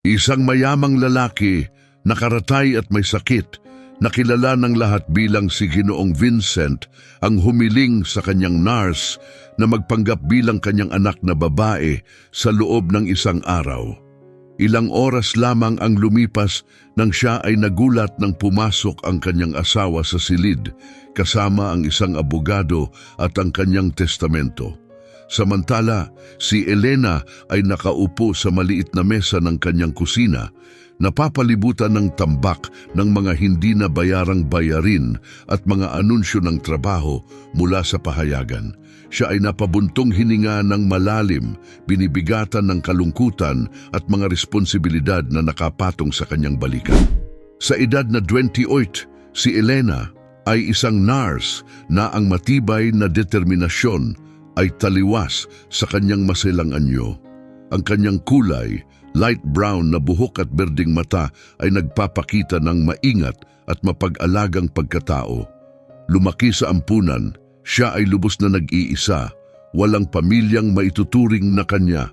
Isang mayamang lalaki, nakaratay at may sakit, nakilala ng lahat bilang si Ginoong Vincent ang humiling sa kanyang nurse na magpanggap bilang kanyang anak na babae sa loob ng isang araw. Ilang oras lamang ang lumipas nang siya ay nagulat nang pumasok ang kanyang asawa sa silid kasama ang isang abogado at ang kanyang testamento. Samantala, si Elena ay nakaupo sa maliit na mesa ng kanyang kusina, napapalibutan ng tambak ng mga hindi na bayarang bayarin at mga anunsyo ng trabaho mula sa pahayagan. Siya ay napabuntong hininga ng malalim, binibigatan ng kalungkutan at mga responsibilidad na nakapatong sa kanyang balikat. Sa edad na 28, si Elena ay isang nurse na ang matibay na determinasyon ay taliwas sa kanyang masilang anyo. Ang kanyang kulay, light brown na buhok at berdeng mata ay nagpapakita ng maingat at mapag-alagang pagkatao. Lumaki sa ampunan, siya ay lubos na nag-iisa, walang pamilyang maituturing na kanya.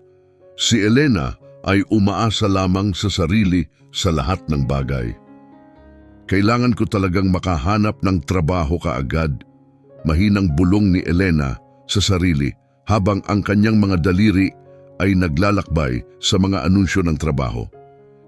Si Elena ay umaasa lamang sa sarili sa lahat ng bagay. Kailangan ko talagang makahanap ng trabaho kaagad. Mahinang bulong ni Elena sa sarili habang ang kanyang mga daliri ay naglalakbay sa mga anunsyo ng trabaho.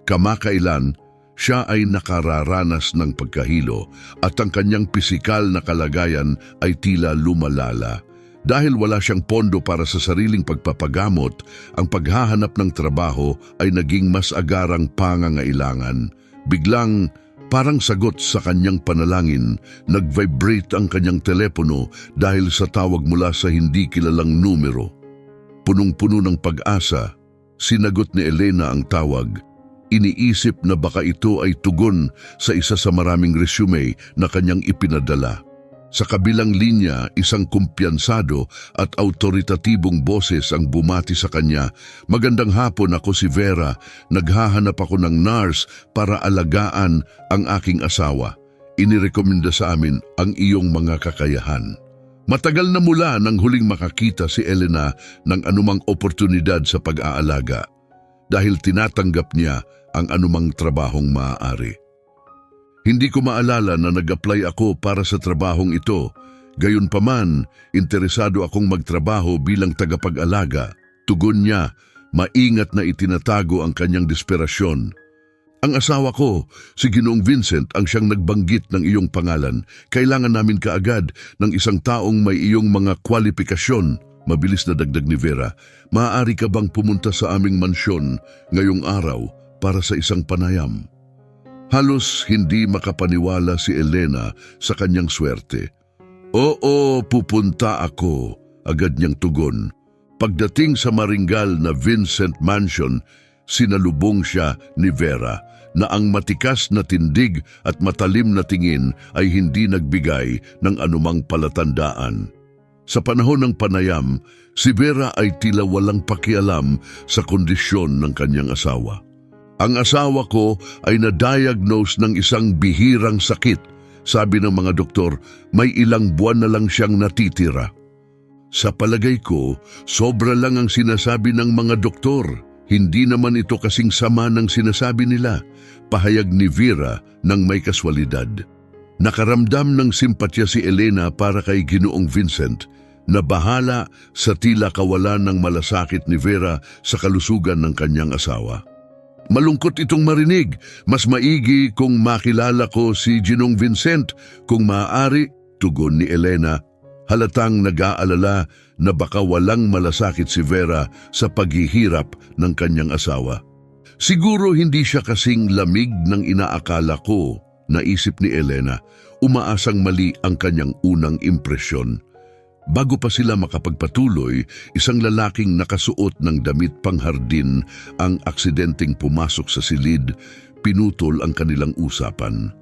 Kamakailan, siya ay nakararanas ng pagkahilo at ang kanyang pisikal na kalagayan ay tila lumalala. Dahil wala siyang pondo para sa sariling pagpapagamot, ang paghahanap ng trabaho ay naging mas agarang pangangailangan. Biglang, parang sagot sa kanyang panalangin, nag-vibrate ang kanyang telepono dahil sa tawag mula sa hindi kilalang numero. Punong-puno ng pag-asa, sinagot ni Elena ang tawag. Iniisip na baka ito ay tugon sa isa sa maraming resume na kanyang ipinadala. Sa kabilang linya, isang kumpiyansado at autoritatibong boses ang bumati sa kanya. Magandang hapon, ako si Vera. Naghahanap ako ng nurse para alagaan ang aking asawa. Inirekomenda sa amin ang iyong mga kakayahan. Matagal na mula nang huling makakita si Elena ng anumang oportunidad sa pag-aalaga dahil tinatanggap niya ang anumang trabahong maaari. Hindi ko maalala na nag-apply ako para sa trabahong ito. Gayunpaman, interesado akong magtrabaho bilang tagapag-alaga. Tugon niya, maingat na itinatago ang kanyang desperasyon. Ang asawa ko, si Ginoong Vincent, ang siyang nagbanggit ng iyong pangalan. Kailangan namin kaagad ng isang taong may iyong mga kwalifikasyon. Mabilis na dagdag ni Vera. Maaari ka bang pumunta sa aming mansyon ngayong araw para sa isang panayam? Halos hindi makapaniwala si Elena sa kanyang swerte. Oo, pupunta ako, agad niyang tugon. Pagdating sa maringgal na Vincent Mansion, sinalubong siya ni Vera na ang matikas na tindig at matalim na tingin ay hindi nagbigay ng anumang palatandaan. Sa panahon ng panayam, si Vera ay tila walang pakialam sa kondisyon ng kanyang asawa. Ang asawa ko ay na-diagnose ng isang bihirang sakit. Sabi ng mga doktor, may ilang buwan na lang siyang natitira. Sa palagay ko, sobra lang ang sinasabi ng mga doktor. Hindi naman ito kasing sama ng sinasabi nila. Pahayag ni Vera ng may kaswalidad. Nakaramdam ng simpatya si Elena para kay Ginoong Vincent, na bahala sa tila kawalan ng malasakit ni Vera sa kalusugan ng kanyang asawa. Malungkot itong marinig. Mas maigi kung makilala ko si Ginoong Vincent. Kung maaari, tugon ni Elena. Halatang nag-aalala na baka walang malasakit si Vera sa paghihirap ng kanyang asawa. Siguro hindi siya kasing lamig ng inaakala ko, naisip ni Elena. Umaasang mali ang kanyang unang impresyon. Bago pa sila makapagpatuloy, isang lalaking nakasuot ng damit panghardin ang aksidenteng pumasok sa silid, pinutol ang kanilang usapan.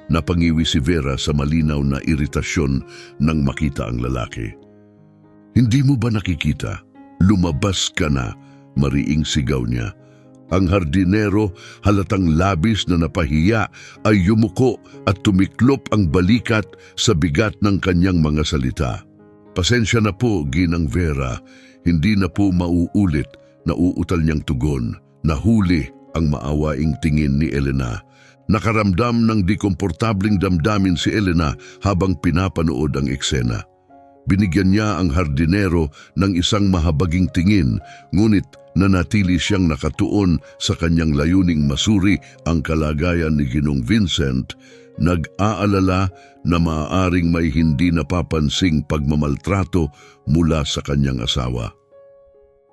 Napangiwi si Vera sa malinaw na iritasyon nang makita ang lalaki. Hindi mo ba nakikita? Lumabas ka na, mariing sigaw niya. Ang hardinero, halatang labis na napahiya, ay yumuko at tumiklop ang balikat sa bigat ng kanyang mga salita. Pasensya na po, Ginang Vera, hindi na po mauulit, nauutal niyang tugon. Nahuli ang maawaing tingin ni Elena. Nakaramdam ng dikomportabling damdamin si Elena habang pinapanood ang eksena. Binigyan niya ang hardinero ng isang mahabaging tingin, ngunit nanatili siyang nakatuon sa kanyang layuning masuri ang kalagayan ni Ginong Vincent, nag-aalala na maaaring may hindi napapansing pagmamaltrato mula sa kanyang asawa.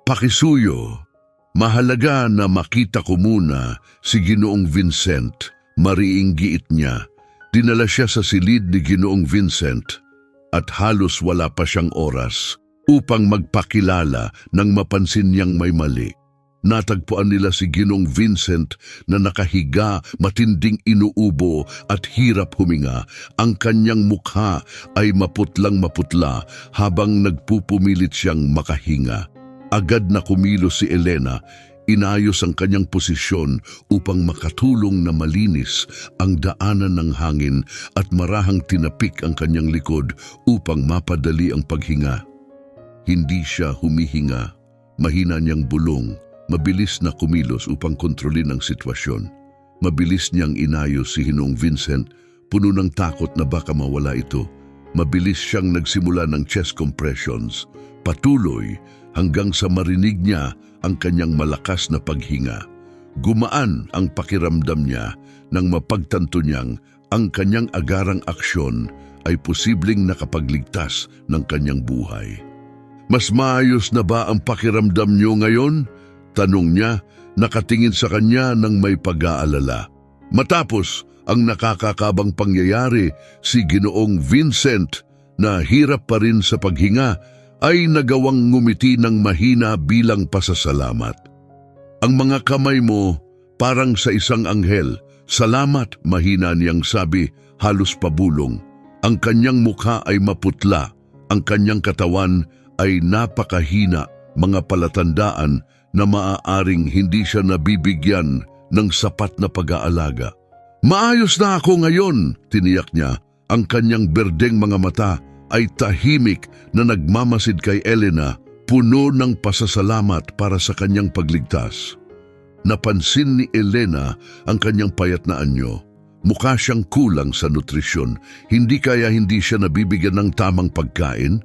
Pakisuyo, mahalaga na makita ko muna si Ginoong Vincent. Mariing giit niya. Dinala siya sa silid ni Ginoong Vincent at halos wala pa siyang oras upang magpakilala nang mapansin niyang may mali. Natagpuan nila si Ginoong Vincent na nakahiga, matinding inuubo at hirap huminga. Ang kanyang mukha ay maputlang maputla habang nagpupumilit siyang makahinga. Agad na kumilos si Elena. Inayos ang kanyang posisyon upang makatulong na malinis ang daanan ng hangin at marahang tinapik ang kanyang likod upang mapadali ang paghinga. Hindi siya humihinga. Mahina niyang bulong, mabilis na kumilos upang kontrolin ang sitwasyon. Mabilis niyang inayos si Ginoong Vincent, puno ng takot na baka mawala ito. Mabilis siyang nagsimula ng chest compressions, patuloy hanggang sa marinig niya ang kanyang malakas na paghinga. Gumaan ang pakiramdam niya nang mapagtanto niyang ang kanyang agarang aksyon ay posibleng nakapagligtas ng kanyang buhay. Mas maayos na ba ang pakiramdam niyo ngayon? Tanong niya, nakatingin sa kanya ng may pag-aalala. Matapos ang nakakakabang pangyayari, si Ginoong Vincent na hirap pa rin sa paghinga ay nagawang ngumiti ng mahina bilang pasasalamat. Ang mga kamay mo parang sa isang anghel. Salamat, mahina niyang sabi, halos pabulong. Ang kanyang mukha ay maputla, ang kanyang katawan ay napakahina, mga palatandaan na maaaring hindi siya nabibigyan ng sapat na pag-aalaga. Maayos na ako ngayon, tiniyak niya. Ang kanyang berdeng mga mata ay tahimik na nagmamasid kay Elena, puno ng pasasalamat para sa kanyang pagligtas. Napansin ni Elena ang kanyang payat na anyo. Mukha siyang kulang sa nutrisyon, hindi siya nabibigyan ng tamang pagkain.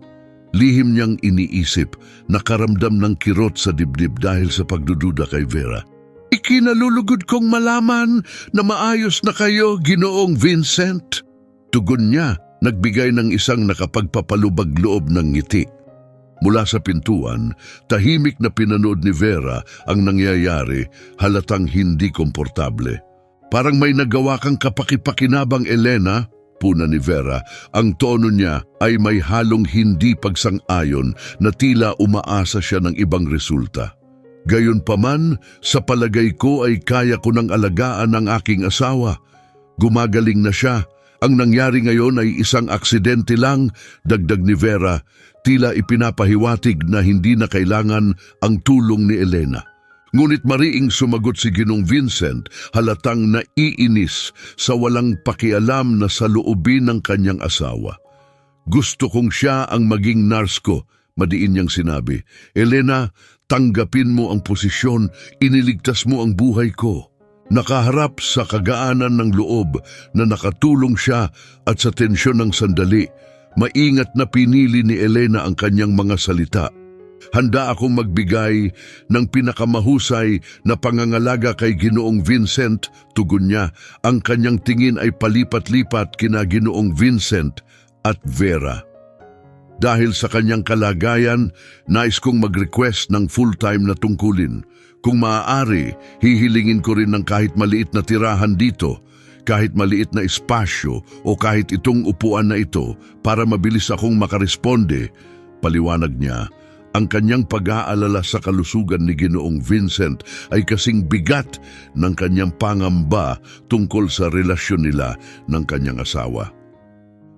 Lihim niyang iniisip, nakaramdam ng kirot sa dibdib dahil sa pagdududa kay Vera. Ikinalulugod kong malaman na maayos na kayo, Ginoong Vincent. Tugon niya, nagbigay ng isang nakapagpapalubag loob ng ngiti. Mula sa pintuan, tahimik na pinanood ni Vera ang nangyayari, halatang hindi komportable. Parang may nagawa kang kapakipakinabang, Elena, puna ni Vera. Ang tono niya ay may halong hindi pagsang-ayon na tila umaasa siya ng ibang resulta. Gayunpaman, sa palagay ko ay kaya ko nang alagaan ang aking asawa. Gumagaling na siya. Ang nangyari ngayon ay isang aksidente lang, dagdag ni Vera, tila ipinapahiwatig na hindi na kailangan ang tulong ni Elena. Ngunit mariing sumagot si Ginong Vincent, halatang naiinis sa walang pakialam na saloobin ng kanyang asawa. Gusto kong siya ang maging nurse ko, madiin niyang sinabi. Elena, tanggapin mo ang posisyon, iniligtas mo ang buhay ko. Nakaharap sa kagaanan ng loob na nakatulong siya at sa tensyon ng sandali, maingat na pinili ni Elena ang kanyang mga salita. Handa akong magbigay ng pinakamahusay na pangangalaga kay Ginoong Vincent, tugon niya. Ang kanyang tingin ay palipat-lipat kina Ginoong Vincent at Vera. Dahil sa kanyang kalagayan, nais kong mag-request ng full-time na tungkulin. Kung maaari, hihilingin ko rin ng kahit maliit na tirahan dito, kahit maliit na espasyo o kahit itong upuan na ito para mabilis akong makaresponde. Paliwanag niya, ang kanyang pag-aalala sa kalusugan ni Ginoong Vincent ay kasing bigat ng kanyang pangamba tungkol sa relasyon nila ng kanyang asawa.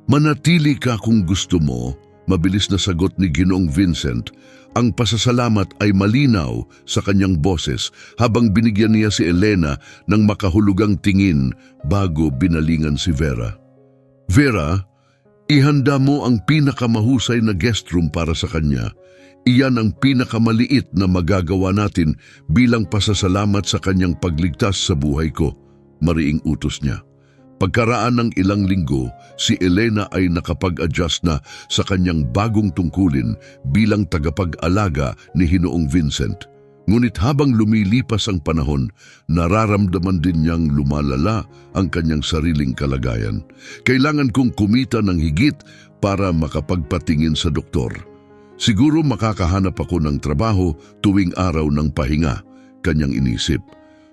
Manatili ka kung gusto mo, mabilis na sagot ni Ginoong Vincent. Ang pasasalamat ay malinaw sa kanyang boses habang binigyan niya si Elena ng makahulugang tingin bago binalingan si Vera. Vera, ihanda mo ang pinakamahusay na guest room para sa kanya. Iyan ang pinakamaliit na magagawa natin bilang pasasalamat sa kanyang pagligtas sa buhay ko, mariing utos niya. Pagkaraan ng ilang linggo, si Elena ay nakapag-adjust na sa kanyang bagong tungkulin bilang tagapag-alaga ni Ginoong Vincent. Ngunit habang lumilipas ang panahon, nararamdaman din niyang lumalala ang kanyang sariling kalagayan. Kailangan kong kumita ng higit para makapagpatingin sa doktor. Siguro makakahanap ako ng trabaho tuwing araw ng pahinga, kanyang inisip.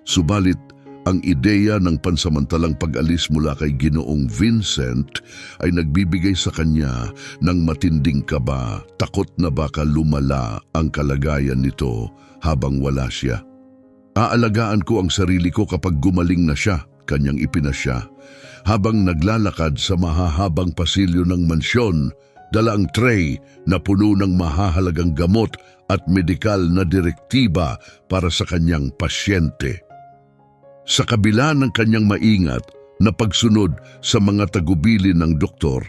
Subalit, ang ideya ng pansamantalang pag-alis mula kay Ginoong Vincent ay nagbibigay sa kanya ng matinding kaba, takot na baka lumala ang kalagayan nito habang wala siya. Aalagaan ko ang sarili ko kapag gumaling na siya, kanyang ipinasya. Habang naglalakad sa mahahabang pasilyo ng mansyon, dala ang tray na puno ng mahahalagang gamot at medikal na direktiba para sa kanyang pasyente. Sa kabila ng kanyang maingat na pagsunod sa mga tagubilin ng doktor,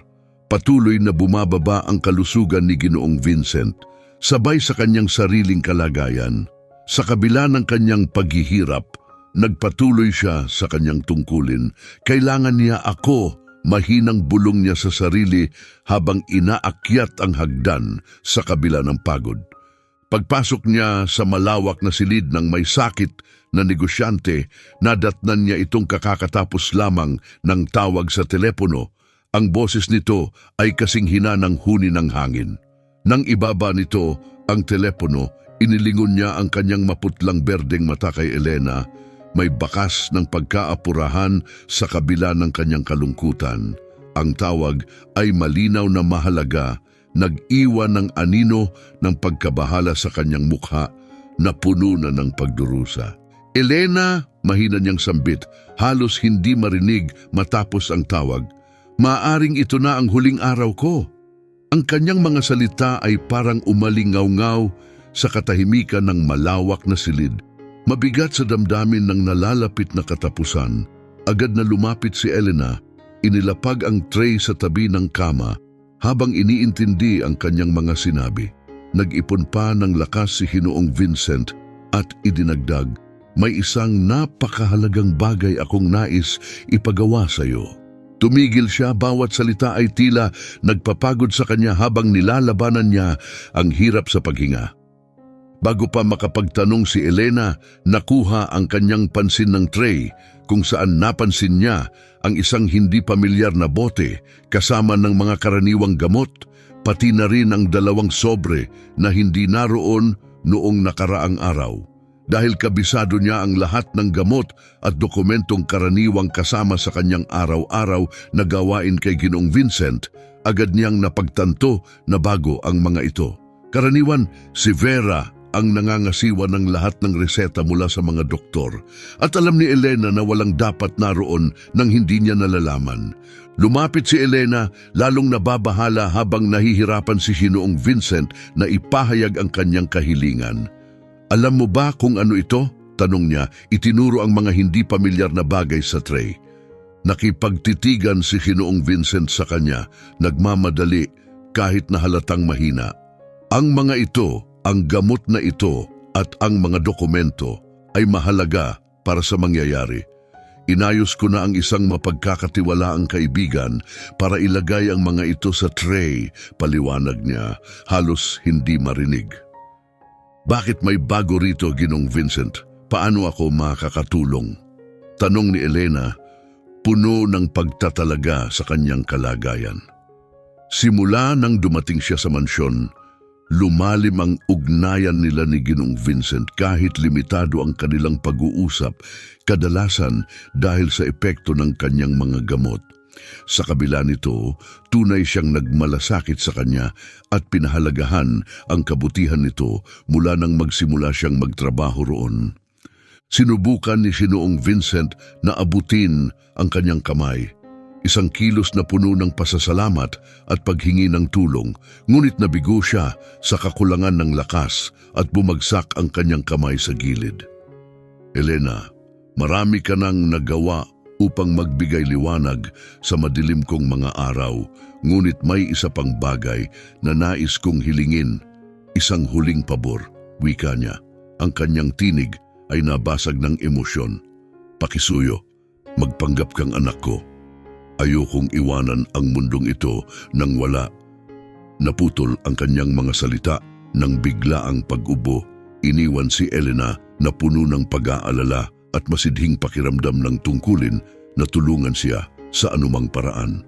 patuloy na bumababa ang kalusugan ni Ginoong Vincent, sabay sa kanyang sariling kalagayan. Sa kabila ng kanyang paghihirap, nagpatuloy siya sa kanyang tungkulin. Kailangan niya ako, mahinang bulong niya sa sarili habang inaakyat ang hagdan sa kabila ng pagod. Pagpasok niya sa malawak na silid ng may sakit na negosyante, nadatnan niya itong kakatapos lamang ng tawag sa telepono. Ang boses nito ay kasing hina ng huni ng hangin. Nang ibaba nito ang telepono, inilingon niya ang kanyang maputlang berdeng mata kay Elena. May bakas ng pagkaapurahan sa kabila ng kanyang kalungkutan. Ang tawag ay malinaw na mahalaga, nag-iwan ng anino ng pagkabahala sa kanyang mukha na puno na ng pagdurusa. Elena, mahina niyang sambit, halos hindi marinig matapos ang tawag. Maaring ito na ang huling araw ko. Ang kanyang mga salita ay parang umalingaw-ngaw sa katahimikan ng malawak na silid. Mabigat sa damdamin ng nalalapit na katapusan, agad na lumapit si Elena, inilapag ang tray sa tabi ng kama habang iniintindi ang kanyang mga sinabi. Nag-ipon pa ng lakas si Ginoong Vincent at idinagdag, may isang napakahalagang bagay akong nais ipagawa sa iyo. Tumigil siya, bawat salita ay tila nagpapagod sa kanya habang nilalabanan niya ang hirap sa paghinga. Bago pa makapagtanong si Elena, nakuha ang kanyang pansin ng tray kung saan napansin niya ang isang hindi pamilyar na bote kasama ng mga karaniwang gamot, pati na rin ang 2 sobre na hindi naroon noong nakaraang araw. Dahil kabisado niya ang lahat ng gamot at dokumentong karaniwang kasama sa kanyang araw-araw na gawain kay Ginoong Vincent, agad niyang napagtanto na bago ang mga ito. Karaniwan, si Vera ang nangangasiwa ng lahat ng reseta mula sa mga doktor. At alam ni Elena na walang dapat naroon nang hindi niya nalalaman. Lumapit si Elena, lalong nababahala habang nahihirapan si Ginoong Vincent na ipahayag ang kanyang kahilingan. Alam mo ba kung ano ito? Tanong niya, itinuro ang mga hindi pamilyar na bagay sa tray. Nakipagtitigan si Ginoong Vincent sa kanya, nagmamadali kahit na halatang mahina. Ang mga ito, ang gamot na ito at ang mga dokumento ay mahalaga para sa mangyayari. Inayos ko na ang isang mapagkakatiwalaang kaibigan para ilagay ang mga ito sa tray, paliwanag niya, halos hindi marinig. Bakit may bago rito, Ginoong Vincent? Paano ako makakatulong? Tanong ni Elena, puno ng pagtatalaga sa kanyang kalagayan. Simula nang dumating siya sa mansyon, lumalim ang ugnayan nila ni Ginoong Vincent kahit limitado ang kanilang pag-uusap, kadalasan dahil sa epekto ng kanyang mga gamot. Sa kabila nito, tunay siyang nagmalasakit sa kanya at pinahalagahan ang kabutihan nito mula nang magsimula siyang magtrabaho roon. Sinubukan ni Ginoong Vincent na abutin ang kanyang kamay. Isang kilos na puno ng pasasalamat at paghingi ng tulong, ngunit nabigo siya sa kakulangan ng lakas at bumagsak ang kanyang kamay sa gilid. Elena, marami ka nang nagawa upang magbigay liwanag sa madilim kong mga araw, ngunit may isa pang bagay na nais kong hilingin. Isang huling pabor, wika niya. Ang kanyang tinig ay nabasag ng emosyon. Pakisuyo, magpanggap kang anak ko. Ayokong iwanan ang mundong ito nang wala. Naputol ang kanyang mga salita nang bigla ang pag-ubo. Iniwan si Elena na puno ng pag-aalala at masidhing pakiramdam ng tungkulin na tulungan siya sa anumang paraan.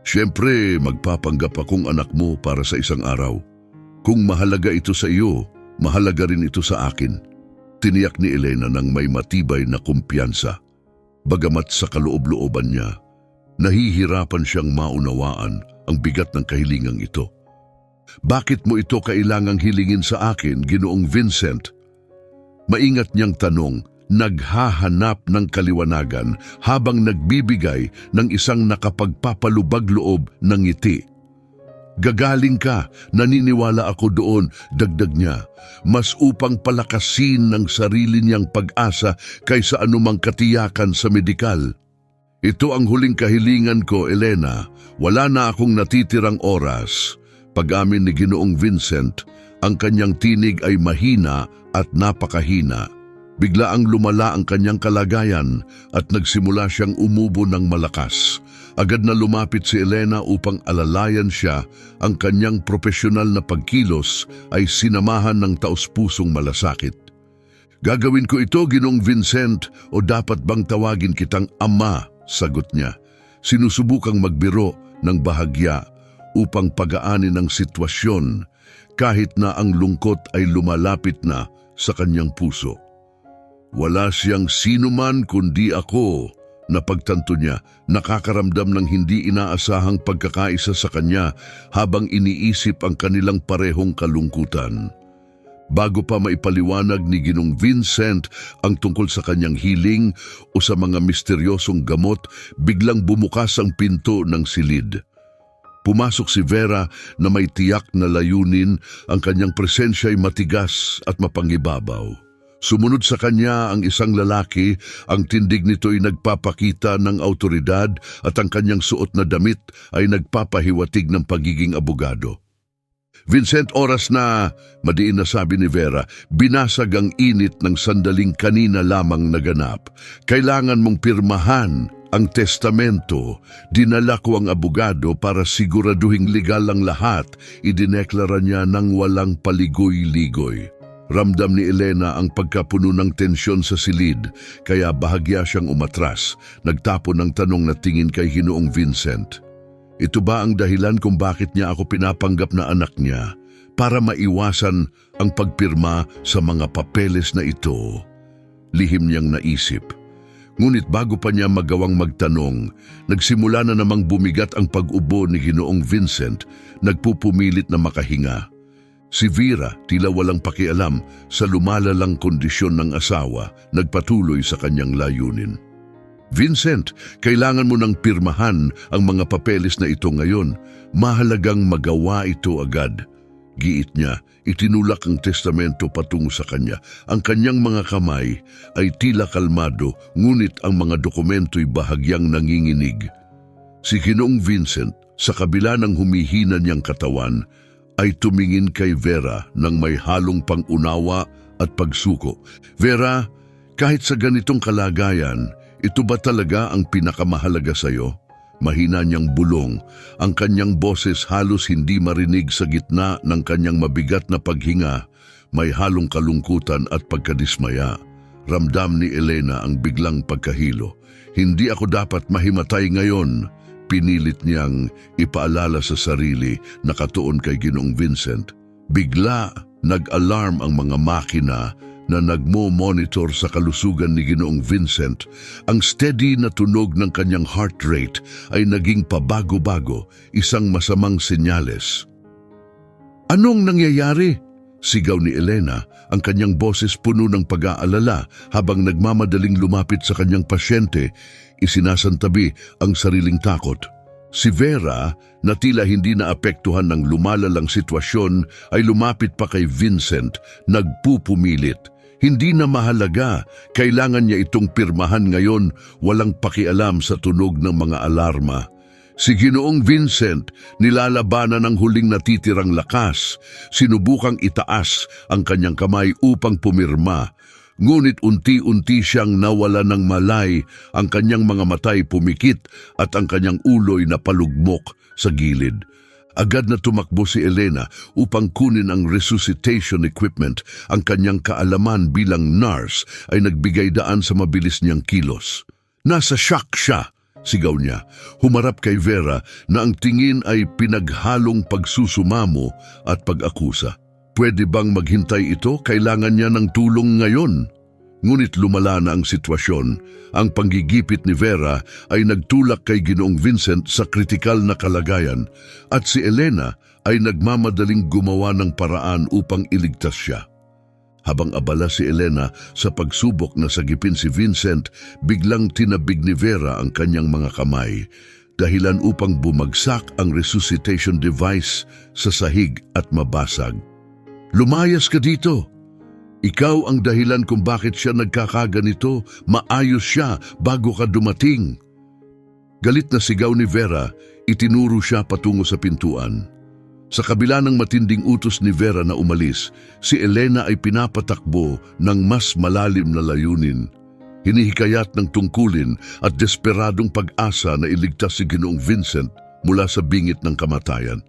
Siyempre, magpapanggap akong anak mo para sa isang araw. Kung mahalaga ito sa iyo, mahalaga rin ito sa akin. Tiniyak ni Elena ng may matibay na kumpiyansa. Bagamat sa kaloob-looban niya, nahihirapan siyang maunawaan ang bigat ng kahilingang ito. Bakit mo ito kailangang hilingin sa akin, Ginoong Vincent? Maingat niyang tanong, naghahanap ng kaliwanagan habang nagbibigay ng isang nakapagpapalubag loob ng ngiti. Gagaling ka, naniniwala ako doon, dagdag niya, mas upang palakasin ng sarili niyang pag-asa kaysa anumang katiyakan sa medikal. Ito ang huling kahilingan ko, Elena. Wala na akong natitirang oras. Pag-amin ni Ginoong Vincent, ang kanyang tinig ay mahina at napakahina. Bigla ang lumala ang kanyang kalagayan at nagsimula siyang umubo ng malakas. Agad na lumapit si Elena upang alalayan siya. Ang kanyang profesional na pagkilos ay sinamahan ng taos-pusong malasakit. Gagawin ko ito, Ginoong Vincent, o dapat bang tawagin kitang ama? Sagot niya. Sinusubukang magbiro ng bahagya upang pagaanin ang sitwasyon kahit na ang lungkot ay lumalapit na sa kanyang puso. Wala siyang sinuman kundi ako, napagtanto niya, nakakaramdam ng hindi inaasahang pagkakaisa sa kanya habang iniisip ang kanilang parehong kalungkutan. Bago pa maipaliwanag ni Ginong Vincent ang tungkol sa kanyang hiling o sa mga misteryosong gamot, biglang bumukas ang pinto ng silid. Pumasok si Vera na may tiyak na layunin, ang kanyang presensya ay matigas at mapangibabaw. Sumunod sa kanya ang isang lalaki, ang tindig nito ay nagpapakita ng awtoridad at ang kanyang suot na damit ay nagpapahiwatig ng pagiging abogado. Vincent, oras na, madiin na sabi ni Vera, binasag ang init ng sandaling kanina lamang naganap. Kailangan mong pirmahan ang testamento. Dinala ko ang abogado para siguraduhing legal ang lahat. Idineklara niya ng walang paligoy-ligoy. Ramdam ni Elena ang pagkapuno ng tensyon sa silid, kaya bahagya siyang umatras. Nagtapon ng tanong na tingin kay Ginoong Vincent. Ito ba ang dahilan kung bakit niya ako pinapanggap na anak niya? Para maiwasan ang pagpirma sa mga papeles na ito? Lihim niyang naisip. Ngunit bago pa niya magawang magtanong, nagsimula na namang bumigat ang pag-ubo ni Ginoong Vincent, nagpupumilit na makahinga. Si Vera, tila walang pakialam sa lumalalang kondisyon ng asawa, nagpatuloy sa kanyang layunin. Vincent, kailangan mo nang pirmahan ang mga papeles na ito ngayon. Mahalagang magawa ito agad. Giit niya, itinulak ang testamento patungo sa kanya. Ang kanyang mga kamay ay tila kalmado, ngunit ang mga dokumento'y bahagyang nanginginig. Si Ginoong Vincent, sa kabila ng humihina niyang katawan, ay tumingin kay Vera ng may halong pangunawa at pagsuko. Vera, kahit sa ganitong kalagayan, ito ba talaga ang pinakamahalaga sa iyo? Mahina niyang bulong, ang kanyang boses halos hindi marinig sa gitna ng kanyang mabigat na paghinga, may halong kalungkutan at pagkadismaya. Ramdam ni Elena ang biglang pagkahilo. Hindi ako dapat mahimatay ngayon. Pinilit niyang ipaalala sa sarili na katuon kay Ginoong Vincent. Bigla nag-alarm ang mga makina na nagmo-monitor sa kalusugan ni Ginoong Vincent. Ang steady na tunog ng kanyang heart rate ay naging pabago-bago, isang masamang senyales. Anong nangyayari? Sigaw ni Elena, ang kanyang boses puno ng pag-aalala habang nagmamadaling lumapit sa kanyang pasyente, isinasantabi ang sariling takot. Si Vera, na tila hindi naapektuhan ng lumalalang sitwasyon, ay lumapit pa kay Vincent, nagpupumilit. Hindi na mahalaga, kailangan niya itong pirmahan ngayon, walang pakialam sa tunog ng mga alarma. Si Ginoong Vincent nilalabanan ng huling natitirang lakas, sinubukang itaas ang kanyang kamay upang pumirma. Ngunit unti-unti siyang nawala ng malay, ang kanyang mga matay pumikit at ang kanyang ulo'y napalugmok sa gilid. Agad na tumakbo si Elena upang kunin ang resuscitation equipment. Ang kanyang kaalaman bilang nurse ay nagbigay daan sa mabilis niyang kilos. Nasa shock siya, sigaw niya. Humarap kay Vera na ang tingin ay pinaghalong pagsusumamo at pag-akusa. Pwede bang maghintay ito? Kailangan niya ng tulong ngayon. Ngunit lumala na ang sitwasyon. Ang panggigipit ni Vera ay nagtulak kay Ginoong Vincent sa kritikal na kalagayan at si Elena ay nagmamadaling gumawa ng paraan upang iligtas siya. Habang abala si Elena sa pagsubok na sagipin si Vincent, biglang tinabig ni Vera ang kanyang mga kamay, dahilan upang bumagsak ang resuscitation device sa sahig at mabasag. Lumayas ka dito! Ikaw ang dahilan kung bakit siya nagkakaganito. Maayos siya bago ka dumating. Galit na sigaw ni Vera, itinuro siya patungo sa pintuan. Sa kabila ng matinding utos ni Vera na umalis, si Elena ay pinapatakbo ng mas malalim na layunin. Hinihikayat ng tungkulin at desperadong pag-asa na iligtas si Ginoong Vincent mula sa bingit ng kamatayan.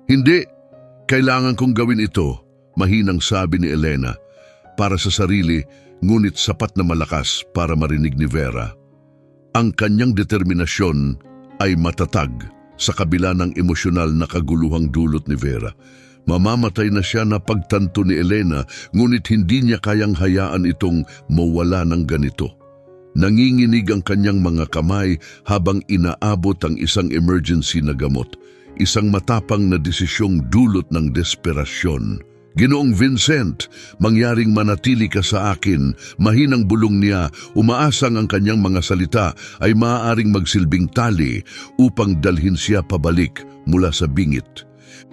Hindi, kailangan kong gawin ito, mahinang sabi ni Elena, para sa sarili, ngunit sapat na malakas para marinig ni Vera. Ang kanyang determinasyon ay matatag sa kabila ng emosyonal na kaguluhang dulot ni Vera. Mamamatay na siya na pagtanto ni Elena, ngunit hindi niya kayang hayaan itong mawala ng ganito. Nanginginig ang kanyang mga kamay habang inaabot ang isang emergency na gamot, isang matapang na desisyong dulot ng desperasyon. Ginoong Vincent, mangyaring manatili ka sa akin, mahinang bulong niya, umaasang ang kanyang mga salita ay maaaring magsilbing tali upang dalhin siya pabalik mula sa bingit.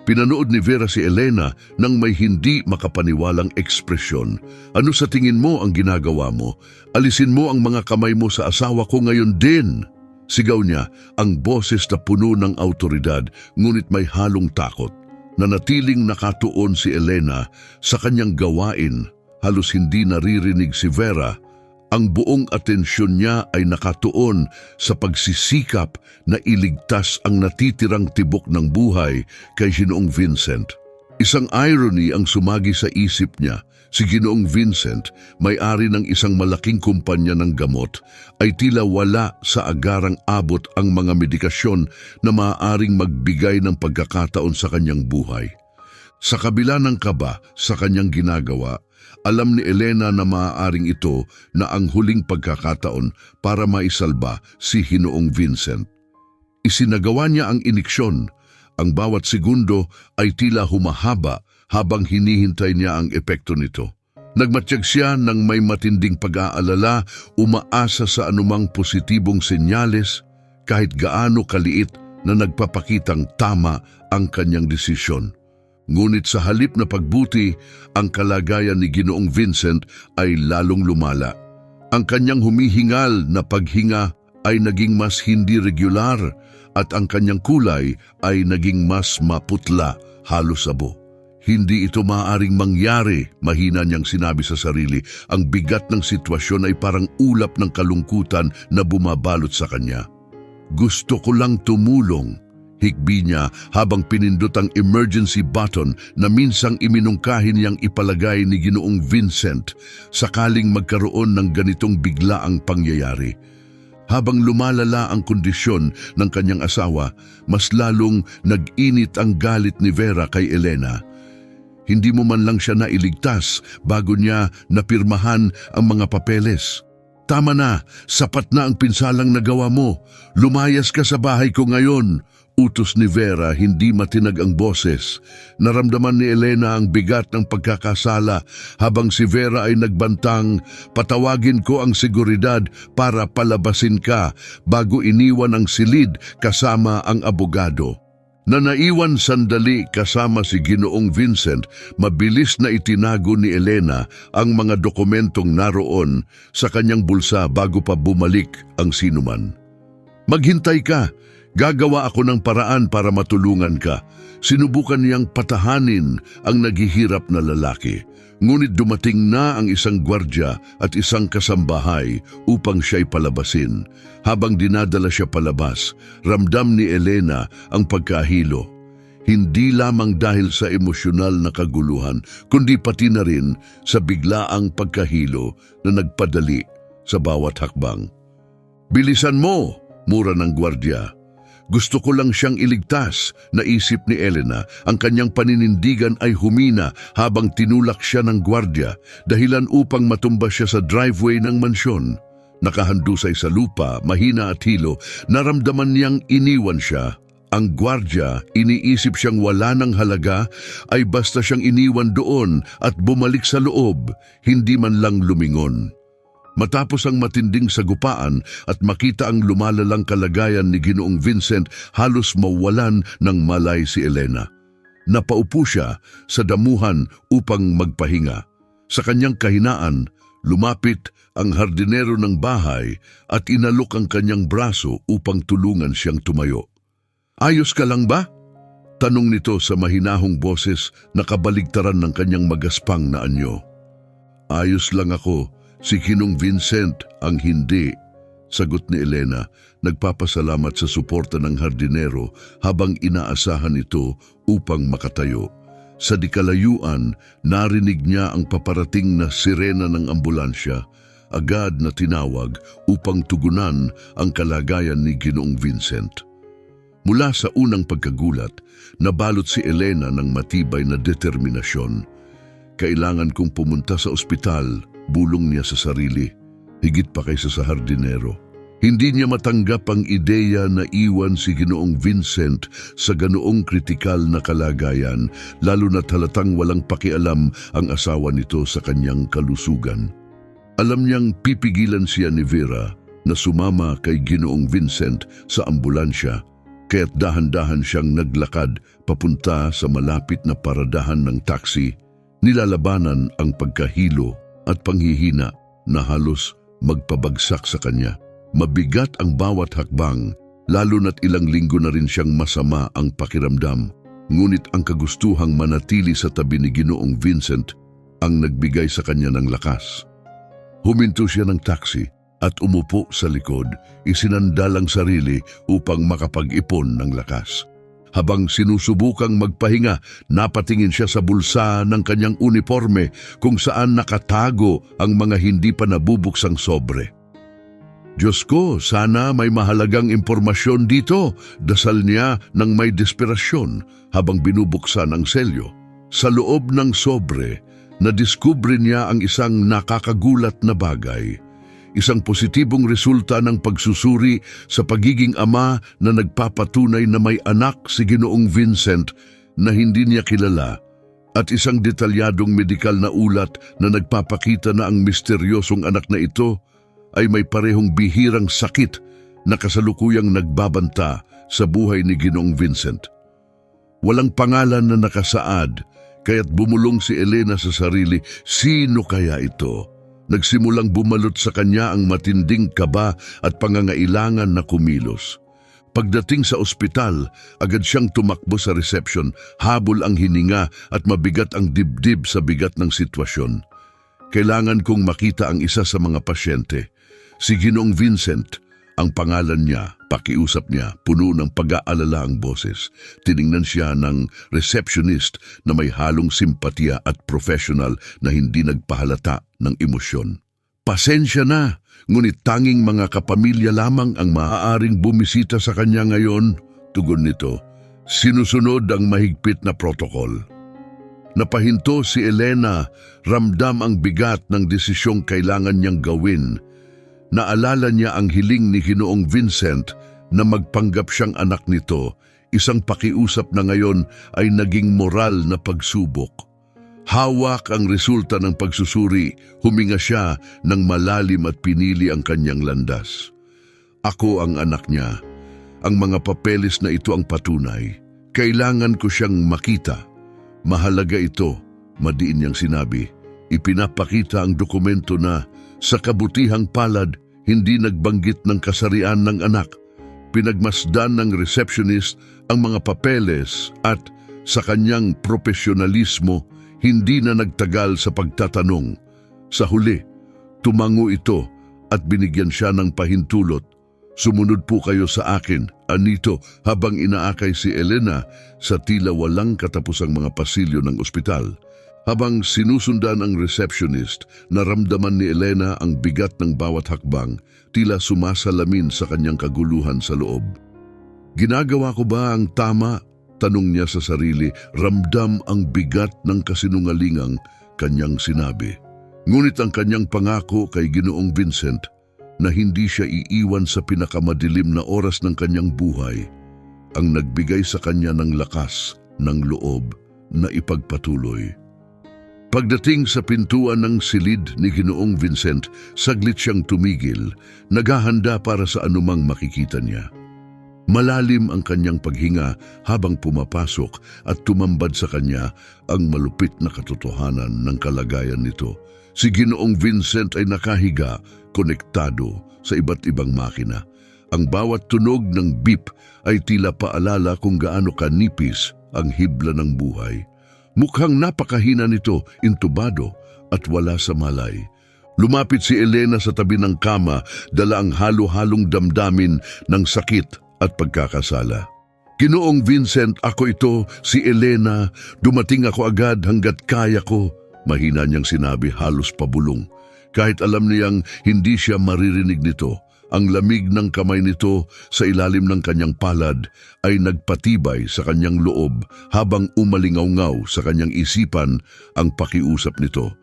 Pinanood ni Vera si Elena nang may hindi makapaniwalang ekspresyon. Ano sa tingin mo ang ginagawa mo? Alisin mo ang mga kamay mo sa asawa ko ngayon din! Sigaw niya, ang boses na puno ng autoridad, ngunit may halong takot. Nanatiling nakatuon si Elena sa kanyang gawain, halos hindi naririnig si Vera. Ang buong atensyon niya ay nakatuon sa pagsisikap na iligtas ang natitirang tibok ng buhay kay Ginoong Vincent. Isang irony ang sumagi sa isip niya. Si Ginoong Vincent, may-ari ng isang malaking kumpanya ng gamot, ay tila wala sa agarang abot ang mga medikasyon na maaaring magbigay ng pagkakataon sa kanyang buhay. Sa kabila ng kaba sa kanyang ginagawa, alam ni Elena na maaaring ito na ang huling pagkakataon para maisalba si Ginoong Vincent. Isinagawa niya ang iniksyon. Ang bawat segundo ay tila humahaba habang hinihintay niya ang epekto nito. Nagmatiyag siya ng may matinding pag-aalala, umaasa sa anumang positibong senyales, kahit gaano kaliit na nagpapakitang tama ang kanyang desisyon. Ngunit sa halip na pagbuti, ang kalagayan ni Ginoong Vincent ay lalong lumala. Ang kanyang humihingal na paghinga ay naging mas hindi regular at ang kanyang kulay ay naging mas maputla, halos abo. Hindi ito maaaring mangyari, mahina niyang sinabi sa sarili. Ang bigat ng sitwasyon ay parang ulap ng kalungkutan na bumabalot sa kanya. Gusto ko lang tumulong, hikbi niya habang pinindot ang emergency button na minsang iminungkahi niyang ipalagay ni Ginoong Vincent sakaling magkaroon ng ganitong biglaang pangyayari. Habang lumalala ang kondisyon ng kanyang asawa, mas lalong nag-init ang galit ni Vera kay Elena. Hindi mo man lang siya nailigtas bago niya napirmahan ang mga papeles. Tama na, sapat na ang pinsalang nagawa mo. Lumayas ka sa bahay ko ngayon. Utos ni Vera, hindi matinag ang boses. Naramdaman ni Elena ang bigat ng pagkakasala habang si Vera ay nagbantang, patawagin ko ang seguridad para palabasin ka bago iniwan ang silid kasama ang abogado. Na naiwan sandali kasama si Ginoong Vincent, mabilis na itinago ni Elena ang mga dokumentong naroon sa kanyang bulsa bago pa bumalik ang sinuman. Maghintay ka, Gagawa ako ng paraan para matulungan ka. Sinubukan niyang patahanin ang naghihirap na lalaki. Ngunit dumating na ang isang gwardya at isang kasambahay upang siya'y palabasin. Habang dinadala siya palabas, ramdam ni Elena ang pagkahilo. Hindi lamang dahil sa emosyonal na kaguluhan, kundi pati na rin sa biglaang pagkahilo na nagpadali sa bawat hakbang. "Bilisan mo!" mura ng gwardya. "Gusto ko lang siyang iligtas," naisip ni Elena. Ang kanyang paninindigan ay humina habang tinulak siya ng gwardya, dahilan upang matumba siya sa driveway ng mansyon. Nakahandusay sa lupa, mahina at hilo, naramdaman niyang iniwan siya. Ang gwardya, iniisip siyang wala ng halaga, ay basta siyang iniwan doon at bumalik sa loob, hindi man lang lumingon. Matapos ang matinding sagupaan at makita ang lumalalang kalagayan ni Ginoong Vincent, halos mawalan ng malay si Elena. Napaupo siya sa damuhan upang magpahinga. Sa kanyang kahinaan, lumapit ang hardinero ng bahay at inalok ang kanyang braso upang tulungan siyang tumayo. "Ayos ka lang ba?" tanong nito sa mahinahong boses na kabaligtaran ng kanyang magaspang na anyo. "Ayos lang ako. Si Ginoong Vincent ang hindi," sagot ni Elena, nagpapasalamat sa suporta ng hardinero habang inaasahan ito upang makatayo. Sa dikalayuan, narinig niya ang paparating na sirena ng ambulansya. Agad na tinawag upang tugunan ang kalagayan ni Ginoong Vincent. Mula sa unang pagkagulat, nabalot si Elena ng matibay na determinasyon. "Kailangan kong pumunta sa ospital," bulong niya sa sarili, higit pa kaysa sa hardinero. Hindi niya matanggap ang ideya na iwan si Ginoong Vincent sa ganoong kritikal na kalagayan, lalo na't halatang walang pakialam ang asawa nito sa kanyang kalusugan. Alam niyang pipigilan siya ni Vera na sumama kay Ginoong Vincent sa ambulansya, kaya't dahan-dahan siyang naglakad papunta sa malapit na paradahan ng taxi. Nilalabanan ang pagkahilo at panghihina na halos magpabagsak sa kanya. Mabigat ang bawat hakbang, lalo na't ilang linggo na rin siyang masama ang pakiramdam. Ngunit ang kagustuhang manatili sa tabi ni Ginoong Vincent ang nagbigay sa kanya ng lakas. Huminto siya ng taxi at umupo sa likod, isinandal ang sarili upang makapag-ipon ng lakas. Habang sinusubukang magpahinga, napatingin siya sa bulsa ng kanyang uniforme kung saan nakatago ang mga hindi pa nabubuksang sobre. "Diyos ko, sana may mahalagang impormasyon dito," dasal niya ng may desperasyon habang binubuksan ang selyo. Sa loob ng sobre, nadiskubre niya ang isang nakakagulat na bagay. Isang positibong resulta ng pagsusuri sa pagiging ama na nagpapatunay na may anak si Ginoong Vincent na hindi niya kilala, at isang detalyadong medikal na ulat na nagpapakita na ang misteryosong anak na ito ay may parehong bihirang sakit na kasalukuyang nagbabanta sa buhay ni Ginoong Vincent. Walang pangalan na nakasaad, kaya't bumulong si Elena sa sarili, sino kaya ito? Nagsimulang bumalot sa kanya ang matinding kaba at pangangailangan na kumilos. Pagdating sa ospital, agad siyang tumakbo sa reception, habol ang hininga at mabigat ang dibdib sa bigat ng sitwasyon. "Kailangan kong makita ang isa sa mga pasyente. Si Ginoong Vincent, ang pangalan niya." Pakiusap niya, puno ng pag-aalala ang boses. Tiningnan siya ng receptionist na may halong simpatya at professional na hindi nagpahalata ng emosyon. "Pasensya na, ngunit tanging mga kapamilya lamang ang maaaring bumisita sa kanya ngayon," tugon nito. Sinusunod ang mahigpit na protokol. Napahinto si Elena, ramdam ang bigat ng desisyong kailangan niyang gawin. Naalala niya ang hiling ni Ginoong Vincent na magpanggap siyang anak nito, isang pakiusap na ngayon ay naging moral na pagsubok. Hawak ang resulta ng pagsusuri, huminga siya ng malalim at pinili ang kanyang landas. "Ako ang anak niya. Ang mga papeles na ito ang patunay. Kailangan ko siyang makita. Mahalaga ito," madiin niyang sinabi. Ipinapakita ang dokumento na sa kabutihang palad, hindi nagbanggit ng kasarian ng anak. Pinagmasdan ng receptionist ang mga papeles at sa kanyang profesionalismo, hindi na nagtagal sa pagtatanong. Sa huli, tumango ito at binigyan siya ng pahintulot. Sumunod po kayo sa akin, anito, habang inaakay si Elena sa tila walang katapusang mga pasilyo ng ospital. Habang sinusundan ang receptionist, naramdaman ni Elena ang bigat ng bawat hakbang, tila sumasalamin sa kanyang kaguluhan sa loob. Ginagawa ko ba ang tama? Tanong niya sa sarili, ramdam ang bigat ng kasinungalingang kanyang sinabi. Ngunit ang kanyang pangako kay Ginoong Vincent na hindi siya iiwan sa pinakamadilim na oras ng kanyang buhay, ang nagbigay sa kanya ng lakas ng loob na ipagpatuloy. Pagdating sa pintuan ng silid ni Ginoong Vincent, saglit siyang tumigil, naghahanda para sa anumang makikita niya. Malalim ang kanyang paghinga habang pumapasok at tumambad sa kanya ang malupit na katotohanan ng kalagayan nito. Si Ginoong Vincent ay nakahiga, konektado sa iba't ibang makina. Ang bawat tunog ng beep ay tila paalala kung gaano kanipis ang hibla ng buhay. Mukhang napakahina nito, intubado at wala sa malay. Lumapit si Elena sa tabi ng kama, dala ang halo-halong damdamin ng sakit at pagkakasala. Ginoong Vincent, ako ito, si Elena. Dumating ako agad hanggat kaya ko. Mahina niyang sinabi, halos pabulong. Kahit alam niyang hindi siya maririnig nito, ang lamig ng kamay nito sa ilalim ng kanyang palad ay nagpatibay sa kanyang loob habang umalingaw-ngaw sa kanyang isipan ang pakiusap nito.